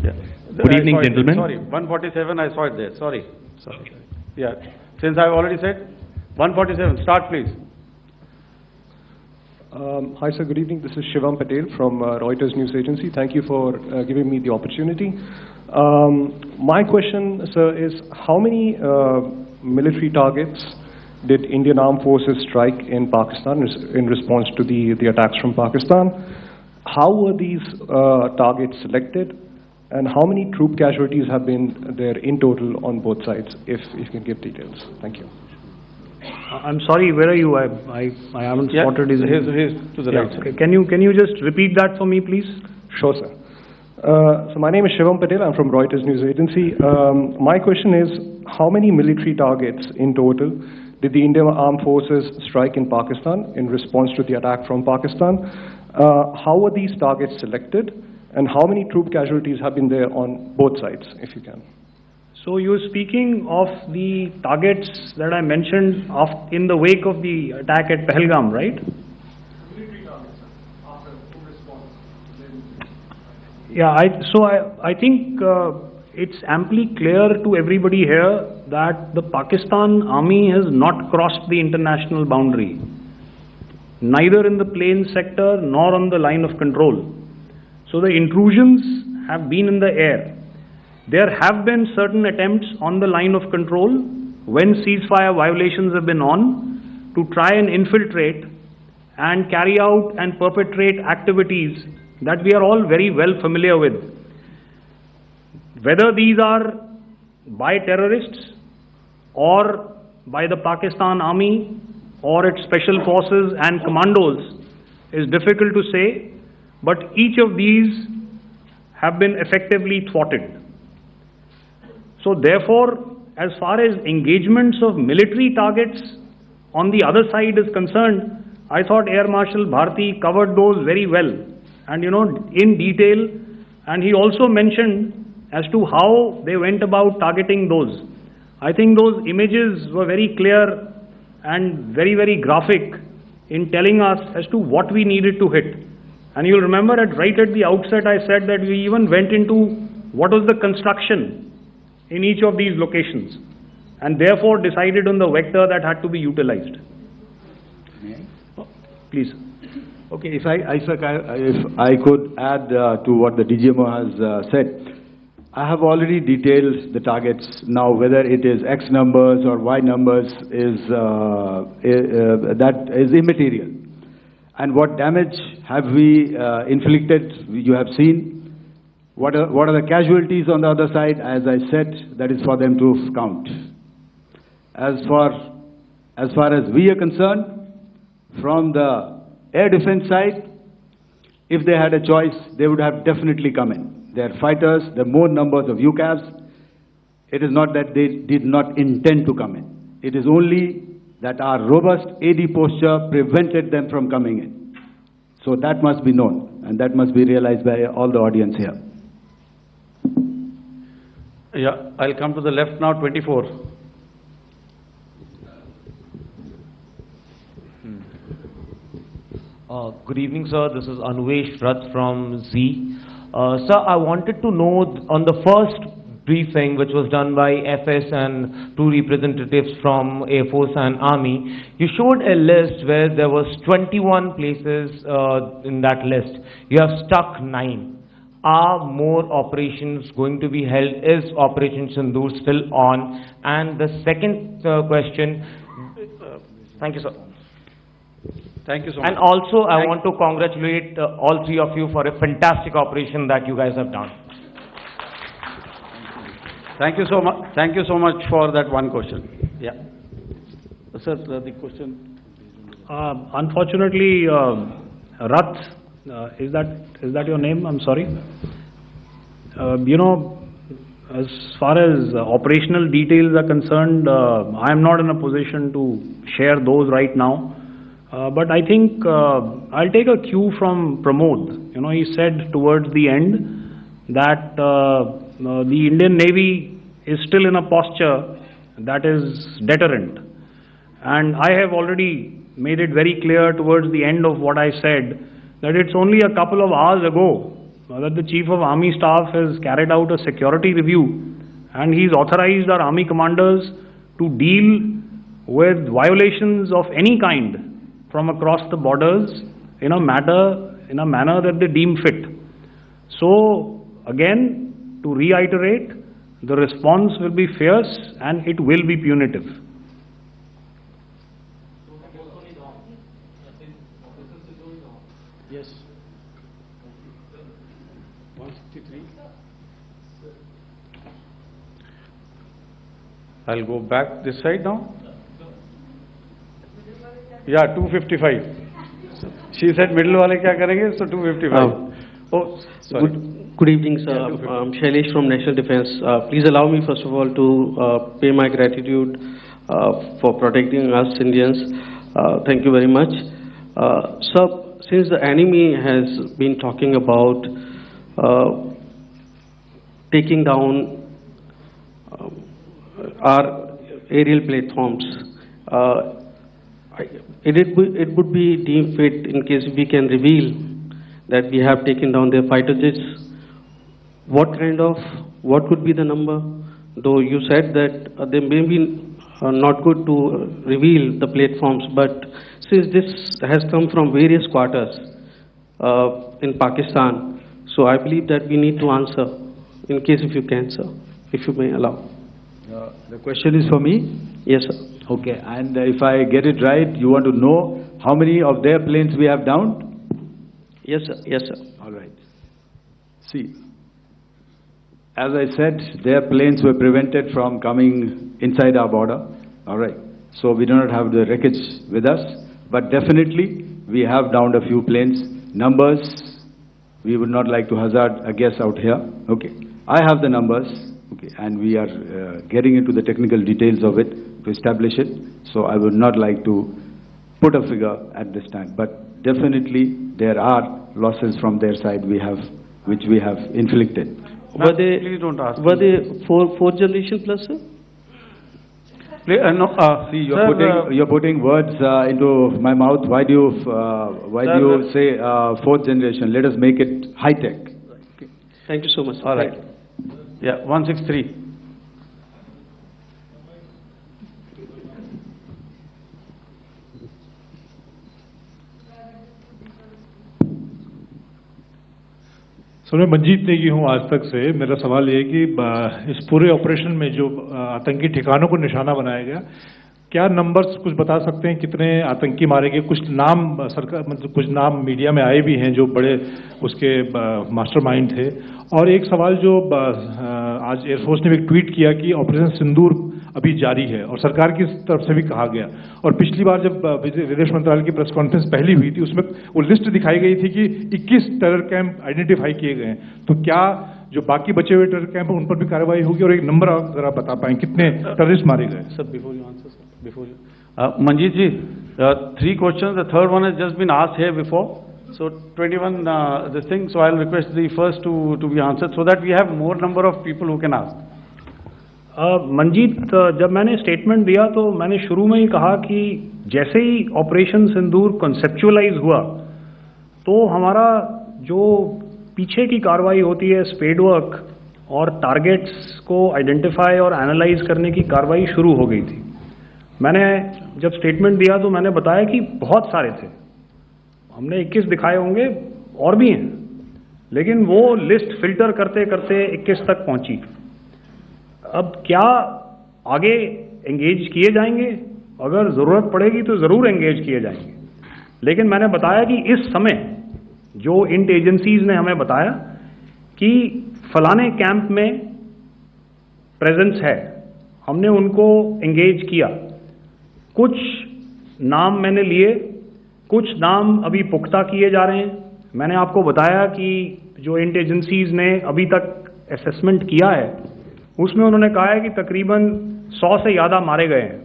Yeah. Good evening, gentlemen. Sorry, 147. I saw it there. Sorry. Yeah. Since I've already said 147. Start, please. Hi, sir. Good evening. This is Shivam Patel from Reuters News Agency. Thank you for giving me the opportunity. My question, sir, is how many military targets did Indian Armed Forces strike in Pakistan in response to the attacks from Pakistan? How were these targets selected? And how many troop casualties have been there in total on both sides, if you can give details? Thank you. I'm sorry, where are you? I haven't spotted his... He's to the right. Okay. Can you just repeat that for me, please? Sure, sir. So my name is Shivam Patel. I'm from Reuters News Agency. My question is, how many military targets in total did the Indian Armed Forces strike in Pakistan in response to the attack from Pakistan? How were these targets selected? And how many troop casualties have been there on both sides, if you can? So you're speaking of the targets that I mentioned in the wake of the attack at Pahalgam, right? Military targets, after full response. Yeah, I think it's amply clear to everybody here that the Pakistan Army has not crossed the international boundary, neither in the plain sector nor on the line of control. So the intrusions have been in the air. There have been certain attempts on the line of control when ceasefire violations have been on to try and infiltrate and carry out and perpetrate activities that we are all very well familiar with. Whether these are by terrorists or by the Pakistan Army or its special forces and commandos is difficult to say, but each of these have been effectively thwarted. So therefore, as far as engagements of military targets on the other side is concerned, I thought Air Marshal Bharti covered those very well and in detail, and he also mentioned as to how they went about targeting those. I think those images were very clear and very, very graphic in telling us as to what we needed to hit. And you'll remember right at the outset I said that we even went into what was the construction in each of these locations, and therefore decided on the vector that had to be utilized. Please. Okay, if I could add to what the DGMO has said, I have already detailed the targets. Now, whether it is X numbers or Y numbers that is immaterial. And what damage have we inflicted? You have seen. What are the casualties on the other side? As I said, that is for them to count. As far as we are concerned, from the air defense side, if they had a choice, they would have definitely come in. They are fighters, there are more numbers of UCAVs. It is not that they did not intend to come in. It is only that our robust AD posture prevented them from coming in. So that must be known, and that must be realized by all the audience here. Yeah, I'll come to the left now, 24. Good evening, sir. This is Anuvesh Rath from Z. Sir, I wanted to know on the first briefing which was done by FS and two representatives from Air Force and Army, you showed a list where there was 21 places in that list. You have stuck 9. Are more operations going to be held? Is Operation Sindoor still on? And the second question, thank you, sir. Thank you so much. And also, I want to congratulate all three of you for a fantastic operation that you guys have done. Thank you so much. Thank you so much for that one question. Yeah. Sir, the question. Unfortunately, Rath, is that your name? I'm sorry. You know, as far as operational details are concerned, I am not in a position to share those right now. But I think I'll take a cue from Pramod. You know, he said towards the end that the Indian Navy is still in a posture that is deterrent. And I have already made it very clear towards the end of what I said that it's only a couple of hours ago that the Chief of Army Staff has carried out a security review, and he's authorized our Army commanders to deal with violations of any kind from across the borders in a manner that they deem fit. So again, to reiterate, the response will be fierce and it will be punitive. Yes. 163. I'll go back this side now. Yeah, 255. She said middle wale kya karenge, so 255. Oh, sorry. Good evening, sir. I'm Shailesh from National Defense. Please allow me, first of all, to pay my gratitude for protecting us Indians. Thank you very much. Sir, since the enemy has been talking about taking down our aerial platforms, it would be deemed fit in case we can reveal that we have taken down their fighter jets. What could be the number? Though you said that they may be not good to reveal the platforms, but since this has come from various quarters in Pakistan, so I believe that we need to answer, in case if you can, sir, if you may allow. The question is for me? Yes, sir. Okay, and if I get it right, you want to know how many of their planes we have downed? Yes, sir. Yes, sir. All right. See, as I said, their planes were prevented from coming inside our border. All right. So we do not have the wreckage with us, but definitely we have downed a few planes. Numbers, we would not like to hazard a guess out here. Okay. I have the numbers. Okay, and we are getting into the technical details of it to establish it. So I would not like to put a figure at this time, but definitely there are losses from their side which we have inflicted. Were they, please don't ask. Were they fourth generation plus, sir? No, see, you're putting words into my mouth. Why do you say fourth generation? Let us make it high tech. Okay. Thank you so much. All right. Yeah, 163. Sir, मैं मंजीत नेगी हूँ आज तक से। मेरा सवाल ये है कि इस पूरे ऑपरेशन में जो आतंकी ठिकानों को निशाना बनाया गया, क्या नंबर्स कुछ बता सकते हैं कितने आतंकी मारे गए? कुछ नाम सरकार, मतलब कुछ नाम मीडिया में आए भी हैं जो बड़े उसके मास्टरमाइंड थे। और एक सवाल जो आज एयरफोर्स ने भी ट्वीट किया कि ऑपरेशन सिंदूर अभी जारी है और सरकार की तरफ से भी कहा गया। और पिछली बार जब विदेश मंत्रालय की प्रेस कॉन्फ्रेंस पहली हुई थी उसमें वो लिस्ट दिखाई गई थी कि 21 टेरर कैंप आइडेंटिफाई किए गए हैं। तो क्या जो बाकी बचे हुए टेरर कैंप उन पर भी कार्रवाई होगी? और एक नंबर अगर आप बता पाएं कितने टेररिस्ट मारे गए? Sir, before you answer, sir, before you. Manjeet ji, 3 questions. The third one has just been asked here before. So 21 this thing. So I'll request the first to be answered so that we have more number of people who can ask. Manjeet, जब मैंने statement दिया तो मैंने शुरू में ही कहा कि जैसे ही ऑपरेशन सिंदूर कॉन्सेप्चुअलाइज हुआ तो हमारा जो पीछे की कार्रवाई होती है, स्पेड वर्क और टारगेट्स को आइडेंटिफाई और एनालाइज करने की कार्रवाई शुरू हो गई थी। मैंने जब स्टेटमेंट दिया तो मैंने बताया कि बहुत सारे थे, हमने 21 दिखाए होंगे और भी हैं, लेकिन वो लिस्ट फिल्टर करते करते 21 तक पहुंची। अब क्या आगे एंगेज किए जाएंगे? अगर ज़रूरत पड़ेगी तो ज़रूर एंगेज किए जाएंगे, लेकिन मैंने बताया कि इस समय जो इंट एजेंसीज ने हमें बताया कि फलाने कैंप में प्रेजेंस है, हमने उनको एंगेज किया। कुछ नाम मैंने लिए, कुछ नाम अभी पुख्ता किए जा रहे हैं। मैंने आपको बताया कि जो इंट एजेंसीज ने अभी तक असेसमेंट किया है उसमें उन्होंने कहा है कि तकरीबन 100 से ज़्यादा मारे गए हैं।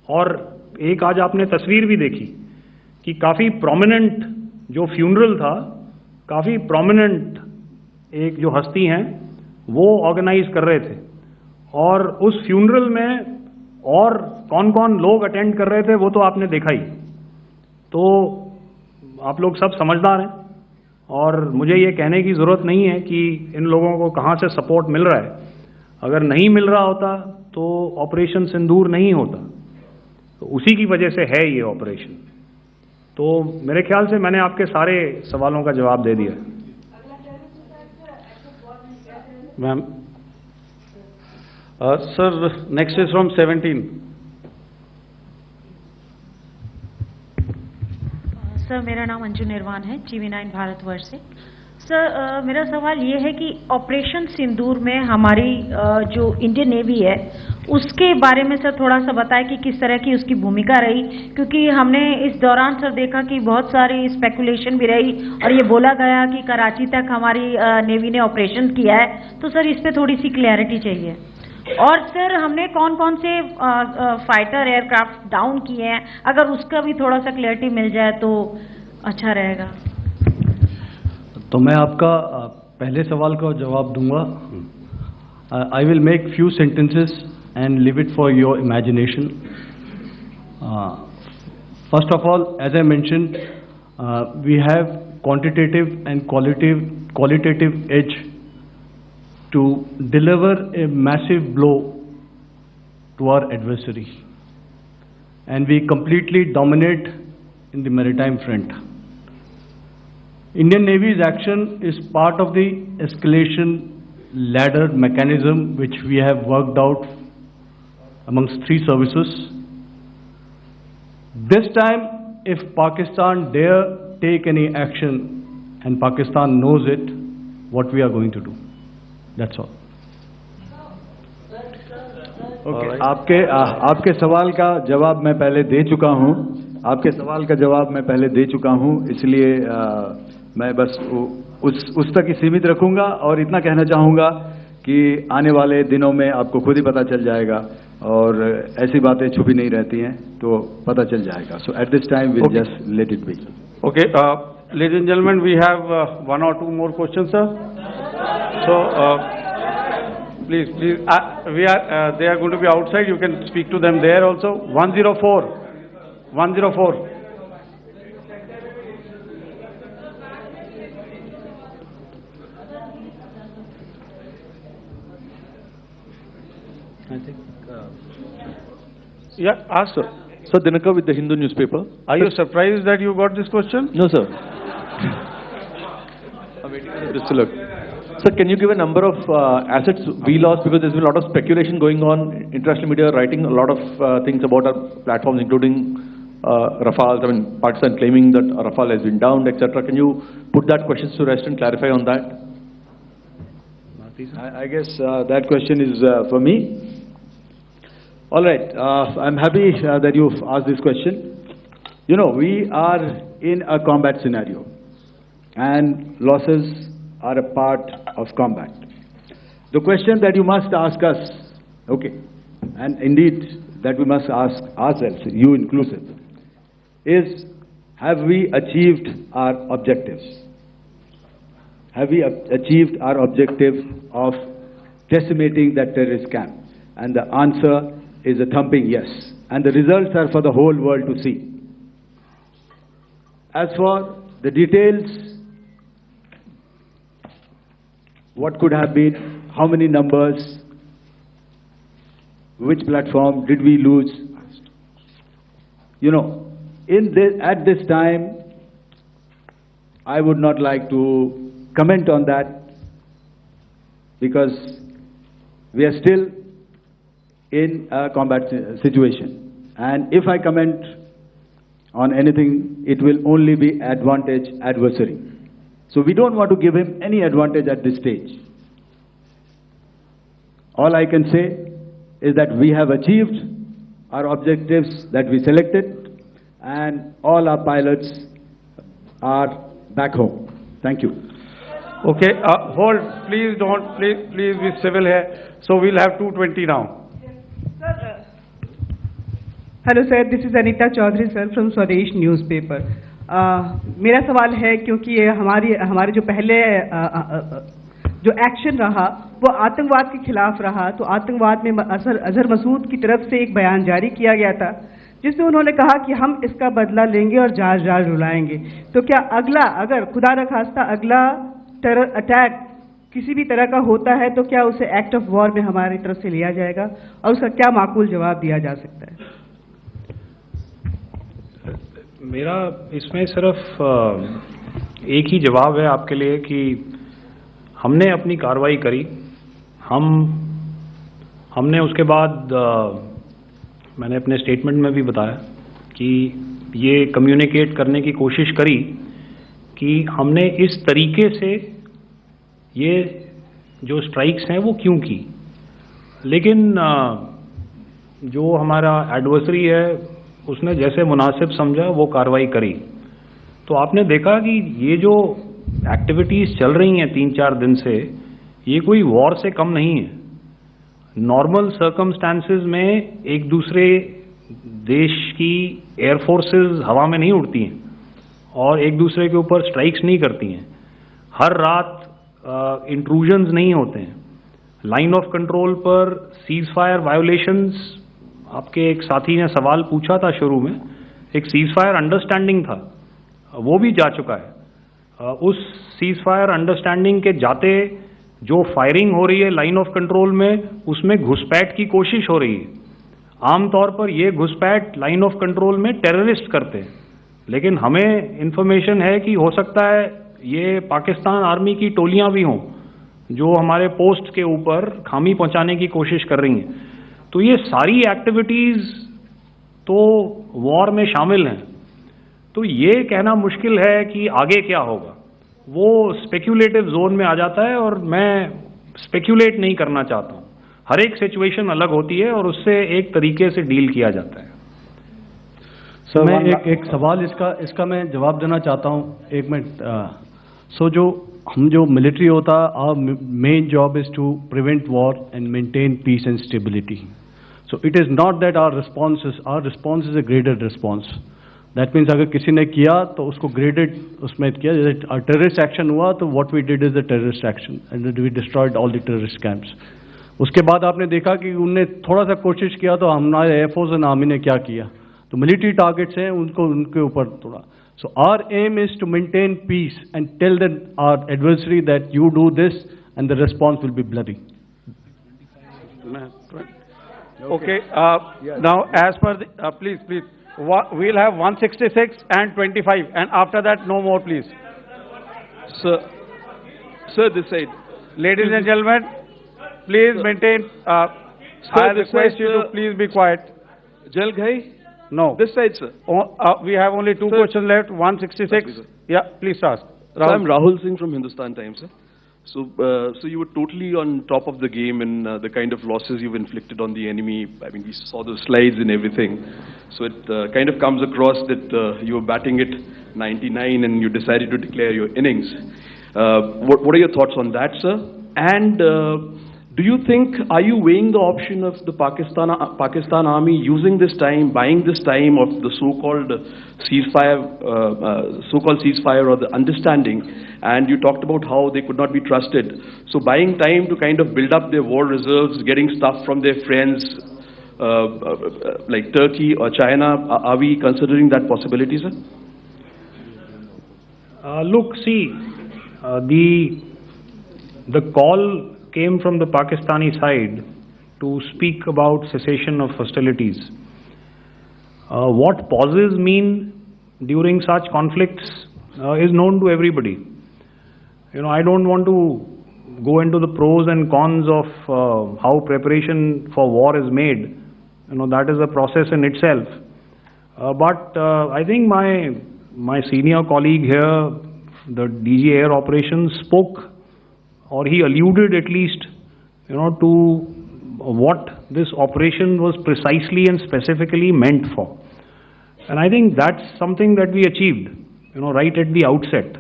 और एक आज आपने तस्वीर भी देखी कि काफ़ी प्रोमिनेंट जो फ्यूनरल था, काफ़ी प्रोमिनेंट एक जो हस्ती हैं वो ऑर्गेनाइज कर रहे थे, और उस फ्यूनरल में और कौन कौन लोग अटेंड कर रहे थे वो तो आपने देखा ही। तो आप लोग सब समझदार हैं और मुझे ये कहने की ज़रूरत नहीं है कि इन लोगों को कहाँ से सपोर्ट मिल रहा है। अगर नहीं मिल रहा होता तो ऑपरेशन सिंदूर नहीं होता, तो उसी की वजह से है ये ऑपरेशन। तो मेरे ख्याल से मैंने आपके सारे सवालों का जवाब दे दिया। Ma'am, sir, next is from 17। Sir, मेरा नाम अंजू निर्वाण है, TV9 भारतवर्ष से। सर, मेरा सवाल ये है कि ऑपरेशन सिंदूर में हमारी जो इंडियन नेवी है उसके बारे में सर थोड़ा सा बताएं कि किस तरह की उसकी भूमिका रही, क्योंकि हमने इस दौरान सर देखा कि बहुत सारी स्पेकुलेशन भी रही और ये बोला गया कि कराची तक हमारी नेवी ने ऑपरेशन किया है। तो सर इस पर थोड़ी सी क्लैरिटी चाहिए। और सर हमने कौन कौन से फाइटर एयरक्राफ्ट डाउन किए हैं, अगर उसका भी थोड़ा सा क्लैरिटी मिल जाए तो अच्छा रहेगा। तो मैं आपका पहले सवाल का जवाब दूंगा। I will make few sentences and leave it for your imagination. First of all, as I mentioned, we have quantitative and qualitative edge to deliver a massive blow to our adversary, and we completely dominate in the maritime front. Indian Navy's action is part of the escalation ladder mechanism which we have worked out amongst 3 services. This time, if Pakistan dare take any action, and Pakistan knows it, what we are going to do. That's all. Okay. आपके सवाल का जवाब मैं पहले दे चुका हूं। आपके सवाल का जवाब मैं पहले दे चुका हूं, इसलिए मैं बस उस तक ही सीमित रखूंगा और इतना कहना चाहूंगा कि आने वाले दिनों में आपको खुद ही पता चल जाएगा और ऐसी बातें छुपी नहीं रहती हैं, तो पता चल जाएगा। So at this time we'll just let it be. Okay, ladies and gentlemen, we have 1 or 2 more questions, sir. So please, they are going to be outside. You can speak to them there also. 104. Yeah, ask sir. Sir, Dinakar with the Hindu newspaper. Are you surprised that you got this question? No, sir. I'm waiting for this to look. Sir, can you give a number of assets we lost, because there's been a lot of speculation going on, international media writing a lot of things about our platforms, including Rafale. I mean, Pakistan claiming that Rafale has been downed, etc. Can you put that question to rest and clarify on that? I guess that question is for me. All right, I'm happy that you've asked this question. You know, we are in a combat scenario, and losses are a part of combat. The question that you must ask us, okay, and indeed that we must ask ourselves, you inclusive, is, have we achieved our objectives? Have we achieved our objective of decimating that terrorist camp? And the answer is a thumping yes. And the results are for the whole world to see. As for the details, what could have been, how many numbers, which platform did we lose? You know, at this time, I would not like to comment on that, because we are still in a combat situation. And if I comment on anything, it will only be advantage adversary. So we don't want to give him any advantage at this stage. All I can say is that we have achieved our objectives that we selected, and all our pilots are back home. Thank you. Okay, hold, please don't, please be civil here. So we'll have 220 now. Hello sir, this is Anita Chaudhary sir from Swadesh newspaper. मेरा सवाल है, क्योंकि ये हमारे जो पहले जो action रहा वो आतंकवाद के खिलाफ रहा, तो आतंकवाद में अजहर मसूद की तरफ से एक बयान जारी किया गया था जिसमें उन्होंने कहा कि हम इसका बदला लेंगे और जाज जाज रुलाएंगे। तो क्या अगला, अगर खुदा न खास्ता अगला टेरर अटैक किसी भी तरह का होता है, तो क्या उसे एक्ट ऑफ वॉर में हमारी तरफ से लिया जाएगा और उसका क्या माकूल जवाब दिया जा सकता है? मेरा इसमें सिर्फ एक ही जवाब है आपके लिए कि हमने अपनी कार्रवाई करी। हमने उसके बाद मैंने अपने स्टेटमेंट में भी बताया कि ये कम्युनिकेट करने की कोशिश करी कि हमने इस तरीके से ये जो स्ट्राइक्स हैं वो क्यों की। लेकिन जो हमारा एडवर्सरी है उसने जैसे मुनासिब समझा वो कार्रवाई करी। तो आपने देखा कि ये जो एक्टिविटीज़ चल रही हैं 3-4 दिन से, ये कोई वॉर से कम नहीं है। नॉर्मल सर्कमस्टांसेस में एक दूसरे देश की एयरफोर्सेस हवा में नहीं उड़ती हैं और एक दूसरे के ऊपर स्ट्राइक्स नहीं करती हैं। हर रात इंट्रूजन्स नहीं होते हैं। लाइन ऑफ कंट्रोल पर सीज फायर वायोलेशंस, आपके एक साथी ने सवाल पूछा था शुरू में, एक सीज फायर अंडरस्टैंडिंग था, वो भी जा चुका है। उस सीज फायर अंडरस्टैंडिंग के जाते जो फायरिंग हो रही है लाइन ऑफ कंट्रोल में, उसमें घुसपैठ की कोशिश हो रही है। आमतौर पर ये घुसपैठ लाइन ऑफ कंट्रोल में टेररिस्ट करते हैं, लेकिन हमें इंफॉर्मेशन है कि हो सकता है ये पाकिस्तान आर्मी की टोलियां भी हों जो हमारे पोस्ट के ऊपर खामी पहुंचाने की कोशिश कर रही हैं। तो ये सारी एक्टिविटीज़ तो वॉर में शामिल हैं। तो ये कहना मुश्किल है कि आगे क्या होगा, वो स्पेक्यूलेटिव जोन में आ जाता है और मैं स्पेक्यूलेट नहीं करना चाहता हूँ। हर एक सिचुएशन अलग होती है और उससे एक तरीके से डील किया जाता है। सर, मैं एक सवाल इसका मैं जवाब देना चाहता हूँ, 1 मिनट। जो मिलिट्री होता है, our main job is to prevent war and maintain peace and stability. So it is not that our response is a graded response. That means अगर किसी ने किया तो उसको graded उसमें किया, जैसे terrorist action हुआ तो what we did is the terrorist action and we destroyed all the terrorist camps. उसके बाद आपने देखा कि उनने थोड़ा सा कोशिश किया तो हमारे एयरफोर्स एंड आर्मी ने क्या किया, तो मिलिट्री टारगेट्स हैं उनके ऊपर थोड़ा। So our aim is to maintain peace and tell our adversary that you do this and the response will be bloody. Okay, now as per the, please, we'll have 166 and 25, and after that, no more, please. Sir, this side. Ladies and gentlemen, please maintain, I request you to please be quiet. Jal Ghai? No. This side, sir. We have only two questions left, 166. Yeah, please ask. So I'm Rahul Singh from Hindustan Times, sir. So you were totally on top of the game in the kind of losses you've inflicted on the enemy. I mean, we saw the slides and everything. So it kind of comes across that you were batting it 99 and you decided to declare your innings. What are your thoughts on that, sir? And do you think, are you weighing the option of the Pakistan army using this time, buying this time of the so-called ceasefire or the understanding? And you talked about how they could not be trusted. So buying time to kind of build up their war reserves, getting stuff from their friends like Turkey or China, are we considering that possibility, sir? Look, see, the call came from the Pakistani side to speak about cessation of hostilities. What pauses mean during such conflicts is known to everybody. You know, I don't want to go into the pros and cons of how preparation for war is made. You know, that is a process in itself. But I think my senior colleague here, the DG Air Operations, spoke, or he alluded at least, you know, to what this operation was precisely and specifically meant for. And I think that's something that we achieved, you know, right at the outset.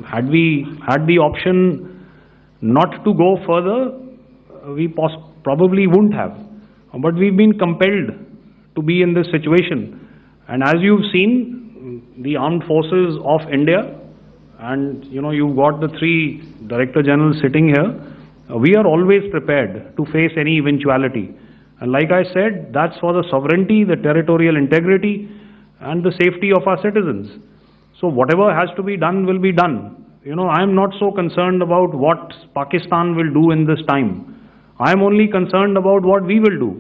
Had we had the option not to go further, we probably wouldn't have. But we've been compelled to be in this situation. And as you've seen, the armed forces of India, and you know, you've got the three Director Generals sitting here, we are always prepared to face any eventuality. And like I said, that's for the sovereignty, the territorial integrity, and the safety of our citizens. So whatever has to be done will be done. You know, I'm not so concerned about what Pakistan will do in this time. I'm only concerned about what we will do.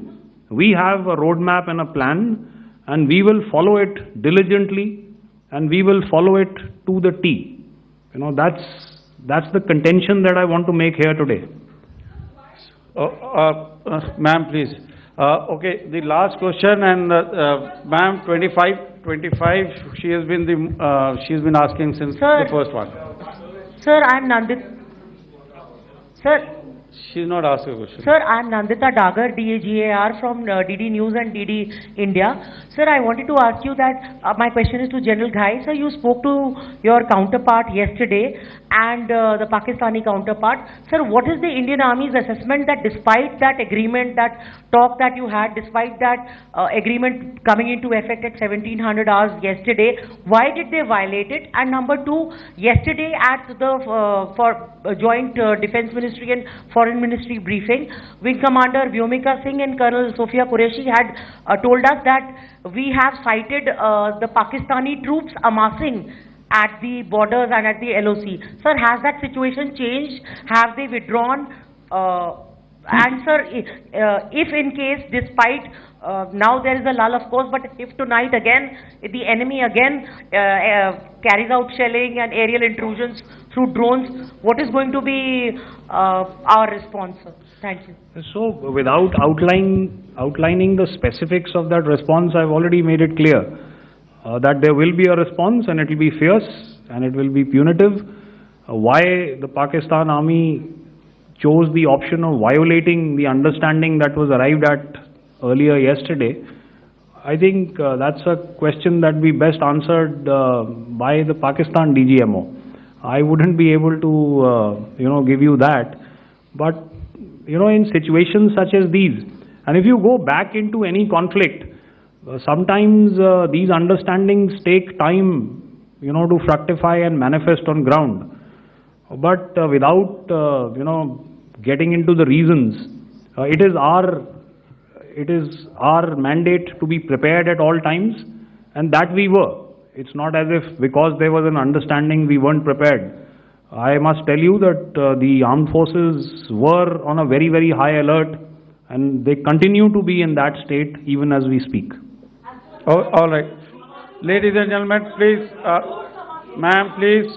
We have a roadmap and a plan, and we will follow it diligently, and we will follow it to the T. You know, that's the contention that I want to make here today. Ma'am, please. Okay, the last question, and ma'am, 25, she's been asking since the first one. Sir, I'm Nandita. Sir. She's not asking a question. Sir, I'm Nandita Dagar, DAGAR from DD News and DD India. Sir, I wanted to ask you that my question is to General Ghai. Sir, you spoke to your counterpart yesterday and the Pakistani counterpart. Sir, what is the Indian Army's assessment that despite that agreement, that talk that you had, despite that agreement coming into effect at 1700 hours yesterday, why did they violate it? And number two, yesterday at the Joint Defense Ministry and Foreign Ministry briefing, Wing Commander Vyomika Singh and Colonel Sophia Qureshi had told us that we have cited the Pakistani troops amassing at the borders and at the LOC. Sir, has that situation changed? Have they withdrawn? And sir, if in case, despite now there is a lull, of course, but if tonight again the enemy again carries out shelling and aerial intrusions through drones, what is going to be our response, sir? Thank you. So, without outlining the specifics of that response, I've already made it clear that there will be a response, and it will be fierce and it will be punitive. Why the Pakistan Army chose the option of violating the understanding that was arrived at earlier yesterday, I think that's a question that we best answered by the Pakistan DGMO. I wouldn't be able to, give you that. But, in situations such as these, and if you go back into any conflict, sometimes these understandings take time, to fructify and manifest on ground. But without, getting into the reasons, it is our mandate to be prepared at all times, and that we were. It's not as if because there was an understanding we weren't prepared. I must tell you that the armed forces were on a very, very high alert and they continue to be in that state even as we speak. Oh, all right. Ladies and gentlemen, please, ma'am, please.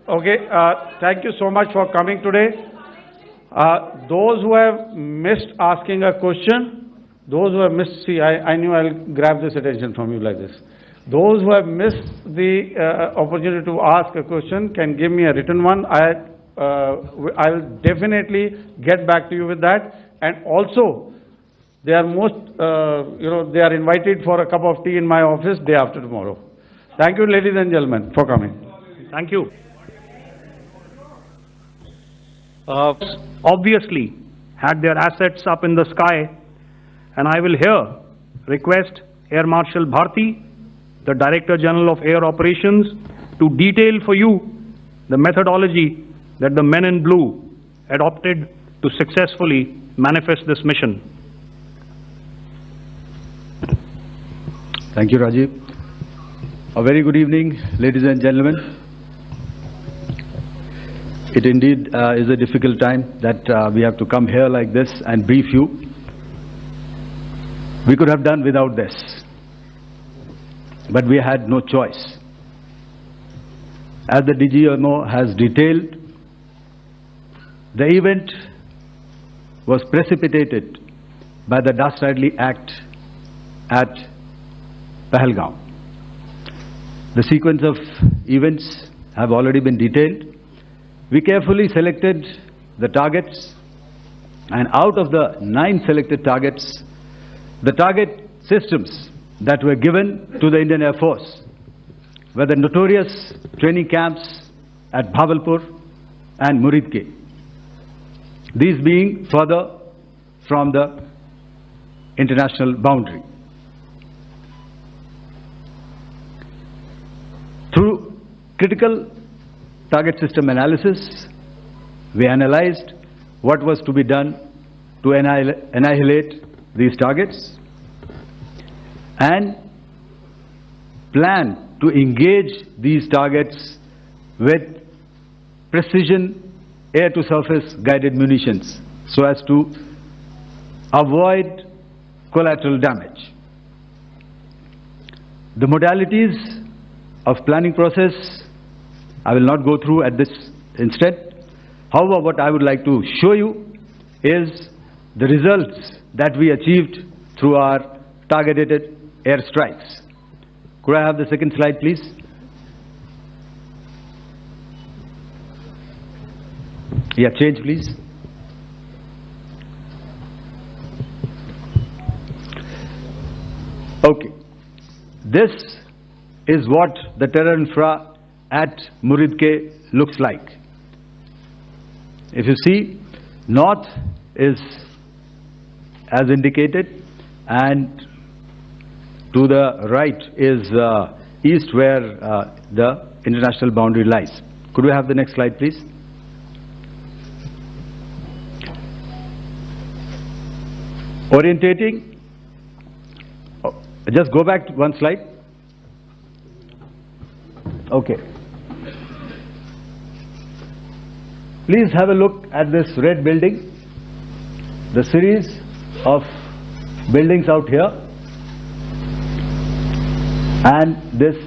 Okay, thank you so much for coming today. Those who have missed asking a question, those who have missed, see, I knew I'll grab this attention from you like this. Those who have missed the opportunity to ask a question can give me a written one. I'll definitely get back to you with that. And also, they are they are invited for a cup of tea in my office day after tomorrow. Thank you, ladies and gentlemen, for coming. Thank you. Obviously had their assets up in the sky, and I will here request Air Marshal Bharti, the Director General of Air Operations, to detail for you the methodology that the men in blue adopted to successfully manifest this mission. Thank you, Rajiv. A very good evening, ladies and gentlemen. It indeed is a difficult time that we have to come here like this and brief you. We could have done without this, but we had no choice. As the DGNO has detailed, the event was precipitated by the dastardly act at Pahalgam. The sequence of events have already been detailed. We carefully selected the targets, and out of the 9 selected targets, the target systems that were given to the Indian Air Force were the notorious training camps at Bhavalpur and Muridke, these being further from the international boundary. Through critical target system analysis, we analyzed what was to be done to annihilate these targets and plan to engage these targets with precision air-to-surface guided munitions so as to avoid collateral damage. The modalities of planning process I will not go through at this instant. However, what I would like to show you is the results that we achieved through our targeted airstrikes. Could I have the second slide, please? Yeah, change, please. Okay. This is what the terror infra at Muridke looks like. If you see, north is as indicated, and to the right is east, where the international boundary lies. Could we have the next slide, please? Orientating. Just go back to one slide. Okay. Please have a look at this red building, the series of buildings out here, and this